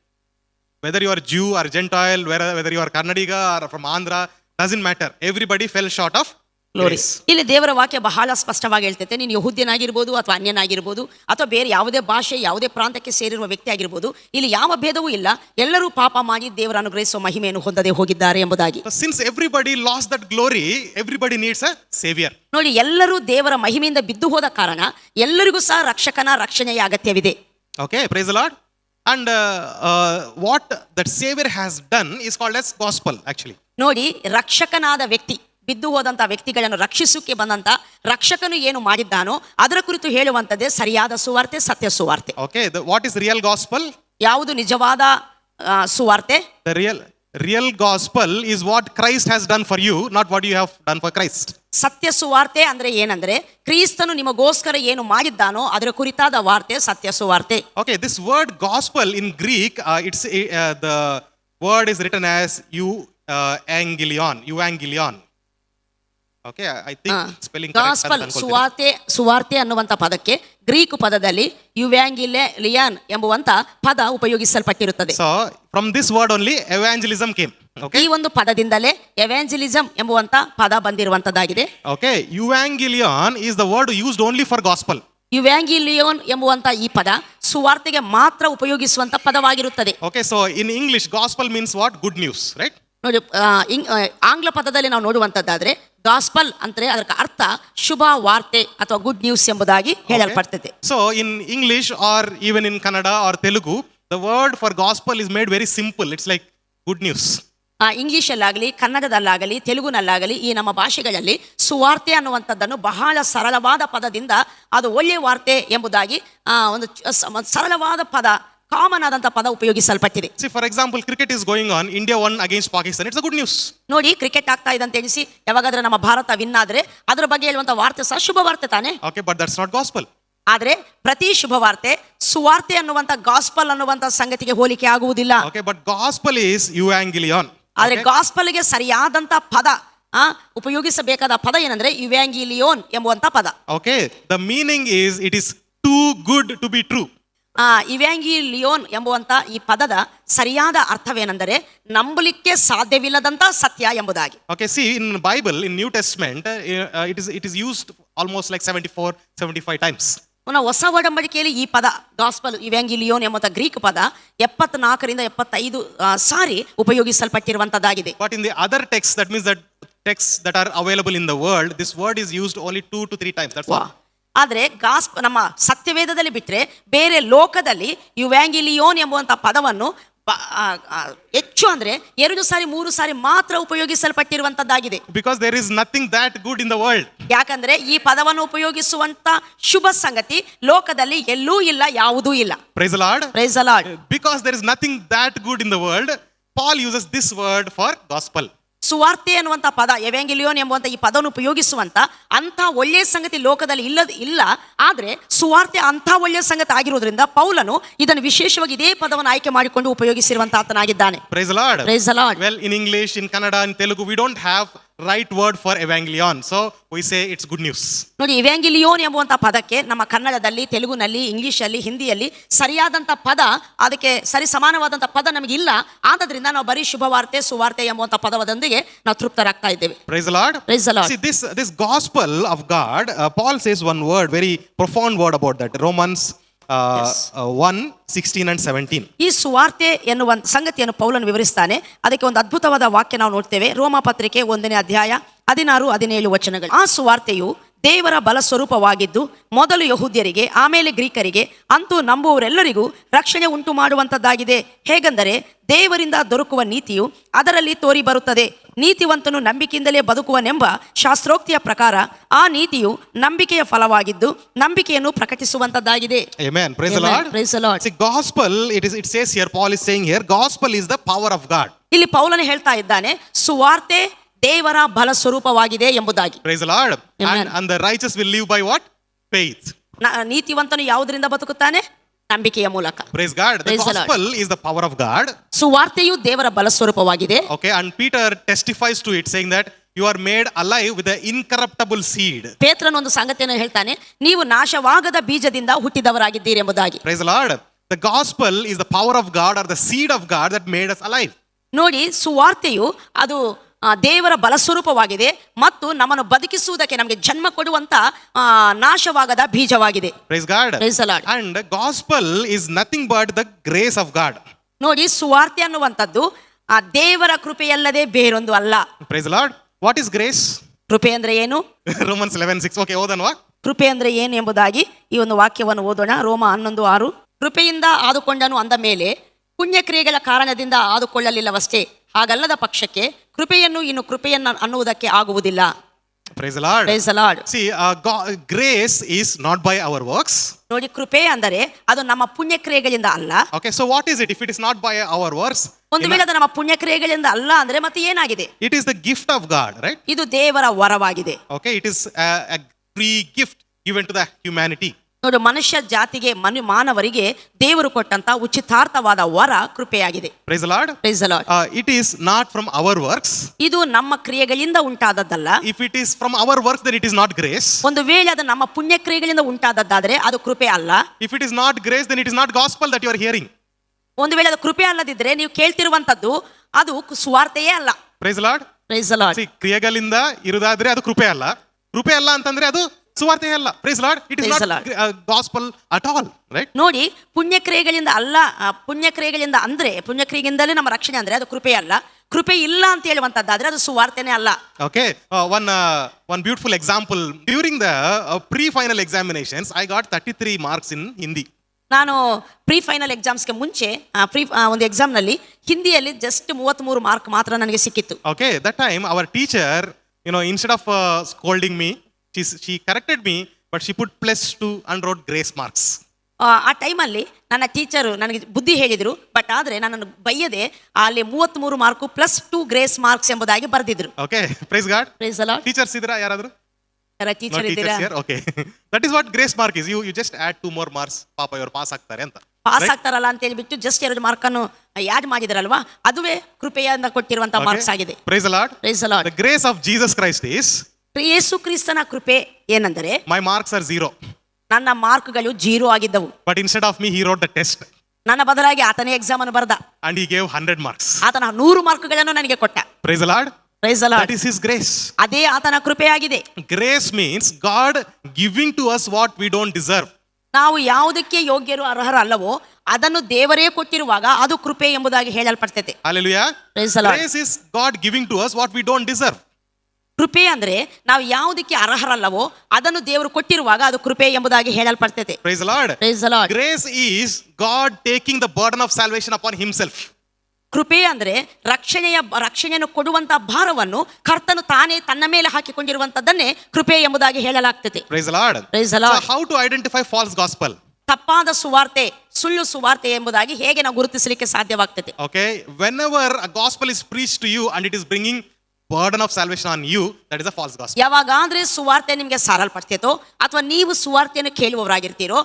whether you are Jew or Gentile, whether you are Kannadiga or from Andhra, doesn't matter. Everybody fell short of glory. ಇಲ್ಲಿ ದೇವರ ವಾಕ್ಯ ಬಹಳ ಸ್ಪಷ್ಟವಾಗಿ ಹೇಳ್ತೈತೆ. ನೀನು ಯಹೂದ್ಯನಾಗಿರ್ಬೋದು ಅಥವಾ ಅನ್ಯನಾಗಿರ್ಬೋದು ಅಥವಾ ಬೇರೆ ಯಾವುದೇ ಭಾಷೆ ಯಾವುದೇ ಪ್ರಾಂತಕ್ಕೆ ಸೇರಿರುವ ವ್ಯಕ್ತಿ ಆಗಿರ್ಬೋದು, ಇಲ್ಲಿ ಯಾವ ಭೇದವೂ ಇಲ್ಲ, ಎಲ್ಲರೂ ಪಾಪ ಮಾಡಿ ದೇವರ ಅನುಗ್ರಹಿಸುವ ಮಹಿಮೆಯನ್ನು ಹೊಂದದೆ ಹೋಗಿದ್ದಾರೆ ಎಂಬುದಾಗಿ. Since everybody lost that glory, everybody needs a savior. ನೋಡಿ, ಎಲ್ಲರೂ ದೇವರ ಮಹಿಮೆಯಿಂದ ಬಿದ್ದು ಹೋದ ಕಾರಣ ಎಲ್ಲರಿಗೂ ಸಹ ರಕ್ಷಕನ ರಕ್ಷಣೆಯ ಅಗತ್ಯವಿದೆ. Okay, praise the Lord. And what that savior has done is called as gospel actually. ನೋಡಿ, ರಕ್ಷಕನಾದ ವ್ಯಕ್ತಿ, ಬಿದ್ದು ಹೋದಂತ ವ್ಯಕ್ತಿಗಳನ್ನು ರಕ್ಷಿಸಕ್ಕೆ ಬಂದಂತ ರಕ್ಷಕನು ಏನು ಮಾಡಿದ್ದಾನೋ ಅದರ ಕುರಿತು ಹೇಳುವಂತದ್ದೇ ಸರಿಯಾದ ಸುವಾರ್ತೆ, ಸತ್ಯ ಸುವಾರ್ತೆ. Okay, what is real gospel? ಯಾವುದು ನಿಜವಾದ ಸುವಾರ್ತೆ? The real gospel is what Christ has done for you, not what you have done for Christ. ಸತ್ಯ ಸುವಾರ್ತೆ ಅಂದ್ರೆ ಏನಂದ್ರೆ ಕ್ರಿಸ್ತನು ನಿಮಗೋಸ್ಕರ ಏನು ಮಾಡಿದ್ದಾನೋ ಅದರ ಕುರಿತಾದ ವಾರ್ತೆ ಸತ್ಯ ಸುವಾರ್ತೆ. Okay, this word gospel in Greek, it's the word is written as evangelion. Okay, I think spelling gospel ಸುವಾರ್ತೆ ಅನ್ನುವಂಥ ಪದಕ್ಕೆ ಗ್ರೀಕ್ ಪದದಲ್ಲಿ ಯುವ್ಯಾಂಗಿಲಿಯನ್ ಎಂಬುವಂತ ಪದ ಉಪಯೋಗಿಸಲ್ಪಟ್ಟಿರುತ್ತದೆ. So from this word only evangelism came. Okay. ಈ ಒಂದು ಪದದಿಂದಲೇ ಎವಾಂಜಲಿಸಂ ಎಂಬುವಂತ ಪದ ಬಂದಿರುವಂತದ್ದಾಗಿದೆ. Okay, evangelion is the word used only for gospel. ಯುವ್ಯಾಂಗಿಲಿಯೋನ್ ಎಂಬುವಂತ ಈ ಪದ ಸುವಾರ್ತೆಗೆ ಮಾತ್ರ ಉಪಯೋಗಿಸುವಂತ ಪದವಾಗಿರುತ್ತದೆ. Okay, so in English gospel means what? Good news, right? ನೋಡಿ, ಆಂಗ್ಲ ಪದದಲ್ಲಿ ನಾವು ನೋಡುವಂತದ್ದಾದ್ರೆ ಗಾಸ್ಪಲ್ ಅಂದ್ರೆ ಅದರ ಅರ್ಥ ಶುಭ ವಾರ್ತೆ ಅಥವಾ ಗುಡ್ ನ್ಯೂಸ್ ಎಂಬುದಾಗಿ ಹೇಳಲ್ಪಡ್ತದೆ. So in English or even in Kannada or Telugu, the word for gospel is made very simple. It's like good news. ಇಂಗ್ಲಿಷಲ್ಲಾಗಲಿ, ಕನ್ನಡದಲ್ಲಾಗಲಿ, ತೆಲುಗುನಲ್ಲಾಗಲಿ ಈ ನಮ್ಮ ಭಾಷೆಗಳಲ್ಲಿ ಸುವಾರ್ತೆ ಅನ್ನುವಂಥದ್ದನ್ನು ಬಹಳ ಸರಳವಾದ ಪದದಿಂದ ಅದು ಒಳ್ಳೆಯ ವಾರ್ತೆ ಎಂಬುದಾಗಿ ಒಂದು ಸರಳವಾದ ಪದ, ಕಾಮನ್ ಆದಂಥ ಪದ ಉಪಯೋಗಿಸಲ್ಪಟ್ಟಿದೆ. See, for example, cricket is going on, India won against Pakistan. It's a good news. ನೋಡಿ, ಕ್ರಿಕೆಟ್ ಆಗ್ತಾ ಇದೆ ಅಂತ ಎನಿಸಿ ಯಾವಾಗಾದ್ರೆ ನಮ್ಮ ಭಾರತ ವಿನ್ ಆದ್ರೆ ಅದರ ಬಗ್ಗೆ ಹೇಳುವಂತ ವಾರ್ತೆ ಸಹ ಶುಭ ವಾರ್ತೆ ತಾನೆ. Okay, but that's not gospel. ಆದ್ರೆ ಪ್ರತಿ ಶುಭ ವಾರ್ತೆ ಸುವಾರ್ತೆ ಅನ್ನುವಂತ ಗಾಸ್ಪಲ್ ಅನ್ನುವಂತ ಸಂಗತಿಗೆ ಹೋಲಿಕೆ ಆಗುವುದಿಲ್ಲ. Okay, but gospel is evangelion. ಆದ್ರೆ ಗಾಸ್ಪಲ್ಗೆ ಸರಿಯಾದಂತ ಪದ ಉಪಯೋಗಿಸಬೇಕಾದ ಪದ ಏನಂದ್ರೆ ಯುವ್ಯಾಂಗಿಲಿಯೋನ್ ಎಂಬುವಂತ ಪದ. Okay, the meaning is it is too good to be true. ಇವ್ಯಾಂಗಿಲಿಯೋನ್ ಎಂಬುವಂತ ಈ ಪದದ ಸರಿಯಾದ ಅರ್ಥವೇನೆಂದರೆ ನಂಬಲಿಕ್ಕೆ ಸಾಧ್ಯವಿಲ್ಲದಂತ ಸತ್ಯ ಎಂಬುದಾಗಿ. Okay, see, in Bible, in New Testament, it is used almost like 75 times. ಹೊಸ ಒಡಂಬಡಿಕೆಯಲ್ಲಿ ಈ ಪದ ಗಾಸ್ಪಲ್ ಇವ್ಯಾಂಗಿಲಿಯೋನ್ ಎಂಬ ಗ್ರೀಕ್ ಪದ 74ರಿಂದ 75 ಸಾರಿ ಉಪಯೋಗಿಸಲ್ಪಟ್ಟಿರುವಂತದ್ದಾಗಿದೆ. But in the other texts, that means that texts that are available in the world, this word is used only 2 to 3 times. That's all. ಆದ್ರೆ ನಮ್ಮ ಸತ್ಯವೇದದಲ್ಲಿ ಬಿಟ್ಟರೆ ಬೇರೆ ಲೋಕದಲ್ಲಿ ಯುವ್ಯಾಂಗಿಲಿಯೋನ್ ಎಂಬುವಂತ ಪದವನ್ನು ಹೆಚ್ಚು ಅಂದ್ರೆ 2 ಸಾರಿ 3 ಸಾರಿ ಮಾತ್ರ ಉಪಯೋಗಿಸಲ್ಪಟ್ಟಿರುವಂತದ್ದಾಗಿದೆ. Because there is nothing that good in the world. ಯಾಕಂದ್ರೆ ಈ ಪದವನ್ನು ಉಪಯೋಗಿಸುವಂತ ಶುಭ ಸಂಗತಿ ಲೋಕದಲ್ಲಿ ಎಲ್ಲೂ ಇಲ್ಲ, ಯಾವುದೂ ಇಲ್ಲ. Praise the Lord. Praise the Lord. Because there is nothing that good in the world, Paul uses this word for gospel. ಸುವಾರ್ತೆ ಅನ್ನುವಂಥ ಪದ, ಎವಾಂಗೆಲಿಯೋನ್ ಎಂಬುವಂಥ ಈ ಪದವನ್ನು ಉಪಯೋಗಿಸುವಂತ ಅಂಥ ಒಳ್ಳೆಯ ಸಂಗತಿ ಲೋಕದಲ್ಲಿ ಇಲ್ಲ. ಆದ್ರೆ ಸುವಾರ್ತೆ ಅಂಥ ಒಳ್ಳೆಯ ಸಂಗತಿ ಆಗಿರೋದ್ರಿಂದ ಪೌಲನು ಇದನ್ನು ವಿಶೇಷವಾಗಿ ಇದೇ ಪದವನ್ನು ಆಯ್ಕೆ ಮಾಡಿಕೊಂಡು ಉಪಯೋಗಿಸಿರುವಂತ ಆತನಾಗಿದ್ದಾನೆ. Praise the Lord. Praise the Lord. Well, in English, in Kannada, in Telugu, we don't have right word for evangelion, so we say it's good news. ನೋಡಿ, ಇವ್ಯಾಂಗಿಲಿಯೋನ್ ಎಂಬುವಂತ ಪದಕ್ಕೆ ನಮ್ಮ ಕನ್ನಡದಲ್ಲಿ, ತೆಲುಗುನಲ್ಲಿ, ಇಂಗ್ಲಿಷಲ್ಲಿ, ಹಿಂದಿಯಲ್ಲಿ ಸರಿಯಾದಂತ ಪದ, ಅದಕ್ಕೆ ಸರಿ ಸಮಾನವಾದಂತ ಪದ ನಮಗೆ ಇಲ್ಲ. ಆದ್ರಿಂದ ನಾವು ಬರೀ ಶುಭವಾರ್ತೆ, ಸುವಾರ್ತೆ ಎಂಬುವಂತ ಪದದೊಂದಿಗೆ ನಾವು ತೃಪ್ತರಾಗ್ತಾ ಇದ್ದೇವೆ. Praise the Lord. Praise the Lord. See, this gospel of God, Paul says one word, very profound word about that. Romans 1:16 and 17. ಈ ಸುವಾರ್ತೆ ಎನ್ನುವ ಸಂಗತಿಯನ್ನು ಪೌಲನು ವಿವರಿಸ್ತಾನೆ. ಅದಕ್ಕೆ ಒಂದು ಅದ್ಭುತವಾದ ವಾಕ್ಯ ನಾವು ನೋಡ್ತೇವೆ. ರೋಮ ಪತ್ರಿಕೆ 1ನೇ ಅಧ್ಯಾಯ 16-17 ವಚನಗಳು. ಆ ಸುವಾರ್ತೆಯು ದೇವರ ಬಲ ಸ್ವರೂಪವಾಗಿದ್ದು ಮೊದಲು ಯಹೂದ್ಯರಿಗೆ ಆಮೇಲೆ ಗ್ರೀಕರಿಗೆ ಅಂತೂ ನಂಬುವವರೆಲ್ಲರಿಗೂ ರಕ್ಷಣೆ ಉಂಟು ಮಾಡುವಂಥದ್ದಾಗಿದೆ. ಹೇಗೆಂದರೆ ದೇವರಿಂದ ದೊರಕುವ ನೀತಿಯು ಅದರಲ್ಲಿ ತೋರಿ ಬರುತ್ತದೆ. ನೀತಿವಂತನು ನಂಬಿಕೆಯಿಂದಲೇ ಬದುಕುವನೆಂಬ ಶಾಸ್ತ್ರೋಕ್ತಿಯ ಪ್ರಕಾರ ಆ ನೀತಿಯು ನಂಬಿಕೆಯ ಫಲವಾಗಿದ್ದು ನಂಬಿಕೆಯನ್ನು ಪ್ರಕಟಿಸುವಂತದ್ದಾಗಿದೆ. Amen. Praise the Lord. Praise the Lord. See, gospel, it says here, Paul is saying here, gospel is the power of God. ಇಲ್ಲಿ ಪೌಲನು ಹೇಳ್ತಾ ಇದ್ದಾನೆ, ಸುವಾರ್ತೆ ದೇವರ ಬಲ ಸ್ವರೂಪವಾಗಿದೆ ಎಂಬುದಾಗಿ. Praise the Lord. And the righteous will live by what? Faith. ನೀತಿವಂತನು ಯಾವುದರಿಂದ ಬದುಕುತ್ತಾನೆ? ನಂಬಿಕೆಯ ಮೂಲಕ. Praise God. The gospel is the power of God. ಸುವಾರ್ತೆಯು ದೇವರ ಬಲ ಸ್ವರೂಪವಾಗಿದೆ. Okay, and Peter testifies to it, saying that you are made alive with the incorruptible seed. ಪೇತ್ರನು ಒಂದು ಸಂಗತಿಯನ್ನು ಹೇಳ್ತಾನೆ, ನೀವು ನಾಶವಾಗದ ಬೀಜದಿಂದ ಹುಟ್ಟಿದವರಾಗಿದ್ದೀರಿ ಎಂಬುದಾಗಿ. Praise the Lord. The gospel is the power of God or the seed of God that made us alive. ನೋಡಿ, ಸುವಾರ್ತೆಯು ಅದು ದೇವರ ಬಲ ಸ್ವರೂಪವಾಗಿದೆ ಮತ್ತು ನಮ್ಮನ್ನು ಬದುಕಿಸುವುದಕ್ಕೆ, ನಮಗೆ ಜನ್ಮ ಕೊಡುವಂತ ನಾಶವಾಗದ ಬೀಜವಾಗಿದೆ. Praise God. Praise the Lord. And the gospel is nothing but the grace of God. ನೋಡಿ, ಸುವಾರ್ತೆ ಅನ್ನುವಂಥದ್ದು ಆ ದೇವರ ಕೃಪೆಯಲ್ಲದೆ ಬೇರೊಂದು ಅಲ್ಲ. Praise the Lord. What is grace? ಕೃಪೆ ಅಂದ್ರೆ ಏನು? Romans 11:6. Okay, ಓದೋಣವಾ? ಕೃಪೆ ಅಂದ್ರೆ ಏನು ಎಂಬುದಾಗಿ ಈ ಒಂದು ವಾಕ್ಯವನ್ನು ಓದೋಣ. ರೋಮ 11:6. ಕೃಪೆಯಿಂದ ಆದುಕೊಂಡನು ಅಂದ ಮೇಲೆ ಪುಣ್ಯಕ್ರಿಯೆಗಳ ಕಾರಣದಿಂದ ಆದುಕೊಳ್ಳಲಿಲ್ಲವಷ್ಟೇ. ಹಾಗಲ್ಲದ ಪಕ್ಷಕ್ಕೆ ಕೃಪೆಯನ್ನು ಇನ್ನು ಕೃಪೆಯನ್ನು ಅನ್ನುವುದಕ್ಕೆ ಆಗುವುದಿಲ್ಲ. Praise the Lord. Praise the Lord. See, grace is not by our works. ನೋಡಿ, ಕೃಪೆ ಅಂದರೆ ಅದು ನಮ್ಮ ಪುಣ್ಯಕ್ರಿಯೆಗಳಿಂದ ಅಲ್ಲ. Okay, so what is it if it is not by our works? ಒಂದು ವೇಳೆ ಅದು ನಮ್ಮ ಪುಣ್ಯಕ್ರಿಯೆಗಳಿಂದ ಅಲ್ಲ ಅಂದ್ರೆ ಮತ್ತೆ ಏನಾಗಿದೆ? It is the gift of God, right? ಇದು ದೇವರ ವರವಾಗಿದೆ. Okay, it is a free gift given to the humanity. ನೋಡು, ಮನುಷ್ಯ ಜಾತಿಗೆ ಮಾನವರಿಗೆ ದೇವರು ಕೊಟ್ಟಂತ ಉಚಿತಾರ್ಥವಾದ ವರ ಕೃಪೆಯಾಗಿದೆ. Praise the Lord. Praise the Lord. It is not from our works. ಇದು ನಮ್ಮ ಕ್ರಿಯೆಗಳಿಂದ ಉಂಟಾದದ್ದಲ್ಲ. If it is from our works, then it is not grace. ಒಂದು ವೇಳೆ ಅದು ನಮ್ಮ ಪುಣ್ಯ ಕ್ರಿಯೆಗಳಿಂದ ಉಂಟಾದದ್ದಾದ್ರೆ ಅದು ಕೃಪೆ ಅಲ್ಲ. If it is not grace, then it is not gospel that you are hearing. ಒಂದು ವೇಳೆ ಅದು ಕೃಪೆ ಅಲ್ಲದಿದ್ರೆ ನೀವು ಕೇಳ್ತಿರುವಂತದ್ದು ಅದು ಸುವಾರ್ತೆಯೇ ಅಲ್ಲ. Praise the Lord. Praise the Lord. See, ಕ್ರಿಯೆಗಳಿಂದ ಇರುವುದಾದ್ರೆ ಅದು ಕೃಪೆ ಅಲ್ಲ. ಕೃಪೆ ಅಲ್ಲ ಅಂತಂದ್ರೆ ಅದು ಸುವಾರ್ತೆ ಅಲ್ಲ. Praise the Lord. It is Praise not the Lord. gospel at all, right? ನೋಡಿ, ಪುಣ್ಯ ಕ್ರಿಯೆಗಳಿಂದ ಅಲ್ಲ, ಪುಣ್ಯ ಕ್ರಿಯೆಗಳಿಂದ ಅಂದ್ರೆ ಪುಣ್ಯ ಕ್ರಿಯೆಯಿಂದಲೇ ನಮ್ಮ ರಕ್ಷಣೆ ಅಂದ್ರೆ ಅದು ಕೃಪೆ ಅಲ್ಲ. ಕೃಪೆ ಇಲ್ಲ ಅಂತ ಹೇಳುವಂತದ್ದಾದ್ರೆ ಅದು ಸುವಾರ್ತೆನೇ ಅಲ್ಲ. Okay, one beautiful example. During the pre-final examinations, I got 33 marks in Hindi. ನಾನು ಪ್ರೀ ಫೈನಲ್ ಎಕ್ಸಾಮ್ಸ್ಗೆ ಮುಂಚೆ ಒಂದು ಎಕ್ಸಾಮ್ನಲ್ಲಿ ಹಿಂದಿಯಲ್ಲಿ ಜಸ್ಟ್ 33 ಮಾರ್ಕ್ ಮಾತ್ರ ನನಗೆ ಸಿಕ್ಕಿತ್ತು. Okay, that time our teacher, instead of scolding me, she corrected me, but she put +2 and wrote grace marks. ಆ ಟೈಮಲ್ಲಿ ನನ್ನ ಟೀಚರು ನನಗೆ ಬುದ್ಧಿ ಹೇಳಿದರು, ಬಟ್ ಆದರೆ ನನ್ನನ್ನು ಬೈಯದೆ ಅಲ್ಲಿ 33 ಮಾರ್ಕು +2 ಗ್ರೇಸ್ ಮಾರ್ಕ್ಸ್ ಎಂಬುದಾಗಿ ಬರೆದಿದ್ರು. Okay, praise God. Praise the Lord. Teachers ಇದ್ರಾ ಯಾರಾದರೂ? No ಟೀಚರ್ teachers ಇದ್ದೀರಾ? here? Okay. That is what grace mark is. You just add 2 more marks. ಪಾಪ ಇವರು ಪಾಸ್ ಆಗ್ತಾರೆ ಅಂತ. ಪಾಸ್ ಆಗ್ತಾರಲ್ಲ ಅಂತ ಹೇಳ್ಬಿಟ್ಟು ಜಸ್ಟ್ 2 ಮಾರ್ಕನ್ನು ಯಾಡ್ ಮಾಡಿದ್ರಲ್ವಾ, ಅದುವೇ ಕೃಪೆಯಿಂದ ಕೊಟ್ಟಿರುವಂತಹ ಮಾರ್ಕ್ಸ್ ಆಗಿದೆ. Praise the Lord. Praise the Lord. The grace of Jesus Christ is, ಯೇಸು ಕ್ರಿಸ್ತನ ಕೃಪೆ ಏನೆಂದರೆ my marks are 0. ನನ್ನ ಮಾರ್ಕ್ಗಳು 0 ಆಗಿದ್ದವು. But instead of me, he wrote the test. ನನ್ನ ಬದಲಾಗಿ ಆತನೇ ಎಕ್ಸಾಮ್ ಅನ್ನು ಬರೆದ. And he gave 100 marks. ಆತನ 100 ಮಾರ್ಕ್ಗಳನ್ನು ನನಗೆ ಕೊಟ್ಟ. Praise the Lord. Praise the Lord. That is his grace. ಅದೇ ಆತನ ಕೃಪೆಯಾಗಿದೆ. Grace means God giving to us what we don't deserve. ನಾವು ಯಾವುದಕ್ಕೆ ಯೋಗ್ಯರು ಅರ್ಹರು ಅಲ್ಲವೋ ಅದನ್ನು ದೇವರೇ ಕೊಟ್ಟಿರುವಾಗ ಅದು ಕೃಪೆ ಎಂಬುದಾಗಿ ಹೇಳಲ್ಪಡ್ತೈತೆ. Hallelujah. Praise the Lord. Grace is God giving to us what we don't deserve. ಕೃಪೆ ಅಂದ್ರೆ ನಾವು ಯಾವುದಕ್ಕೆ ಅರ್ಹರಲ್ಲವೋ ಅದನ್ನು ದೇವರು ಕೊಟ್ಟಿರುವಾಗ ಅದು ಕೃಪೆ ಎಂಬುದಾಗಿ ಹೇಳಲ್ಪಡ್ತೈತೆ. Praise the Lord. Praise the Lord. Grace is God taking the burden of salvation upon himself. ಕೃಪೆ ಅಂದ್ರೆ ರಕ್ಷಣೆಯನ್ನು ಕೊಡುವಂತ ಭಾರವನ್ನು ಕರ್ತನು ತಾನೇ ತನ್ನ ಮೇಲೆ ಹಾಕಿಕೊಂಡಿರುವಂತದ್ದನ್ನೇ ಕೃಪೆ ಎಂಬುದಾಗಿ ಹೇಳಲಾಗ್ತದೆ. Praise the Lord. Praise the Lord. So how to identify false gospel? ತಪ್ಪಾದ ಸುವಾರ್ತೆ, ಸುಳ್ಳು ಸುವಾರ್ತೆ ಎಂಬುದಾಗಿ ಹೇಗೆ ನಾವು ಗುರುತಿಸಲಿಕ್ಕೆ ಸಾಧ್ಯವಾಗ್ತದೆ? Okay, whenever a gospel is preached to you and it is bringing burden of salvation on you, that is a false gospel. ಯಾವಾಗಾದ್ರೆ ಸುವಾರ್ತೆ ನಿಮಗೆ ಸಾರಲ್ಪಡ್ತೈತೋ ಅಥವಾ ನೀವು ಸುವಾರ್ತೆಯನ್ನು ಕೇಳುವವರಾಗಿರ್ತೀರೋ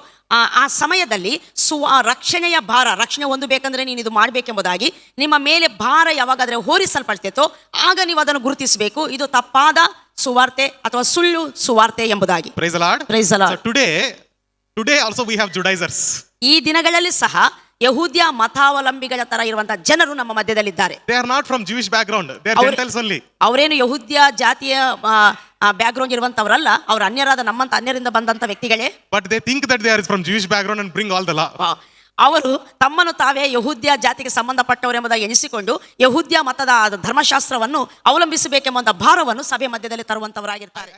ಆ ಸಮಯದಲ್ಲಿ ರಕ್ಷಣೆಯ ಭಾರ, ರಕ್ಷಣೆ ಹೊಂದಬೇಕಂದ್ರೆ ನೀನು ಇದು ಮಾಡಬೇಕೆಂಬುದಾಗಿ ನಿಮ್ಮ ಮೇಲೆ ಭಾರ ಯಾವಾಗಾದ್ರೆ ಹೊರಿಸಲ್ಪಡ್ತೈತೋ ಆಗ ನೀವು ಅದನ್ನು ಗುರುತಿಸಬೇಕು, ಇದು ತಪ್ಪಾದ ಸುವಾರ್ತೆ ಅಥವಾ ಸುಳ್ಳು ಸುವಾರ್ತೆ ಎಂಬುದಾಗಿ. Praise the Lord. Praise the Lord. So today also we have Judaizers. ಈ ದಿನಗಳಲ್ಲಿ ಸಹ ಯಹೂದ್ಯ ಮತಾವಲಂಬಿಗಳ ತರ ಇರುವಂತಹ ಜನರು ನಮ್ಮ ಮಧ್ಯದಲ್ಲಿದ್ದಾರೆ. They are not from Jewish background. They are Gentiles only. ಅವರೇನು ಯಹೂದ್ಯ ಜಾತಿಯ ಬ್ಯಾಕ್ಗ್ರೌಂಡ್ ಇರುವಂತವರಲ್ಲ, ಅವರು ಅನ್ಯರಾದ ನಮ್ಮಂತ ಅನ್ಯರಿಂದ ಬಂದಂತ ವ್ಯಕ್ತಿಗಳೇ. But they think that they are from Jewish background and bring all the law. ಅವರು ತಮ್ಮನ್ನು ತಾವೇ ಯಹೂದ್ಯ ಜಾತಿಗೆ ಸಂಬಂಧಪಟ್ಟವರೆಂಬುದಾಗಿ ಎಣಿಸಿಕೊಂಡು ಯಹೂದ್ಯ ಮತದ ಧರ್ಮಶಾಸ್ತ್ರವನ್ನು ಅವಲಂಬಿಸಬೇಕೆಂಬ ಭಾರವನ್ನು ಸಭೆ ಮಧ್ಯದಲ್ಲಿ ತರುವಂತವರಾಗಿರ್ತಾರೆ.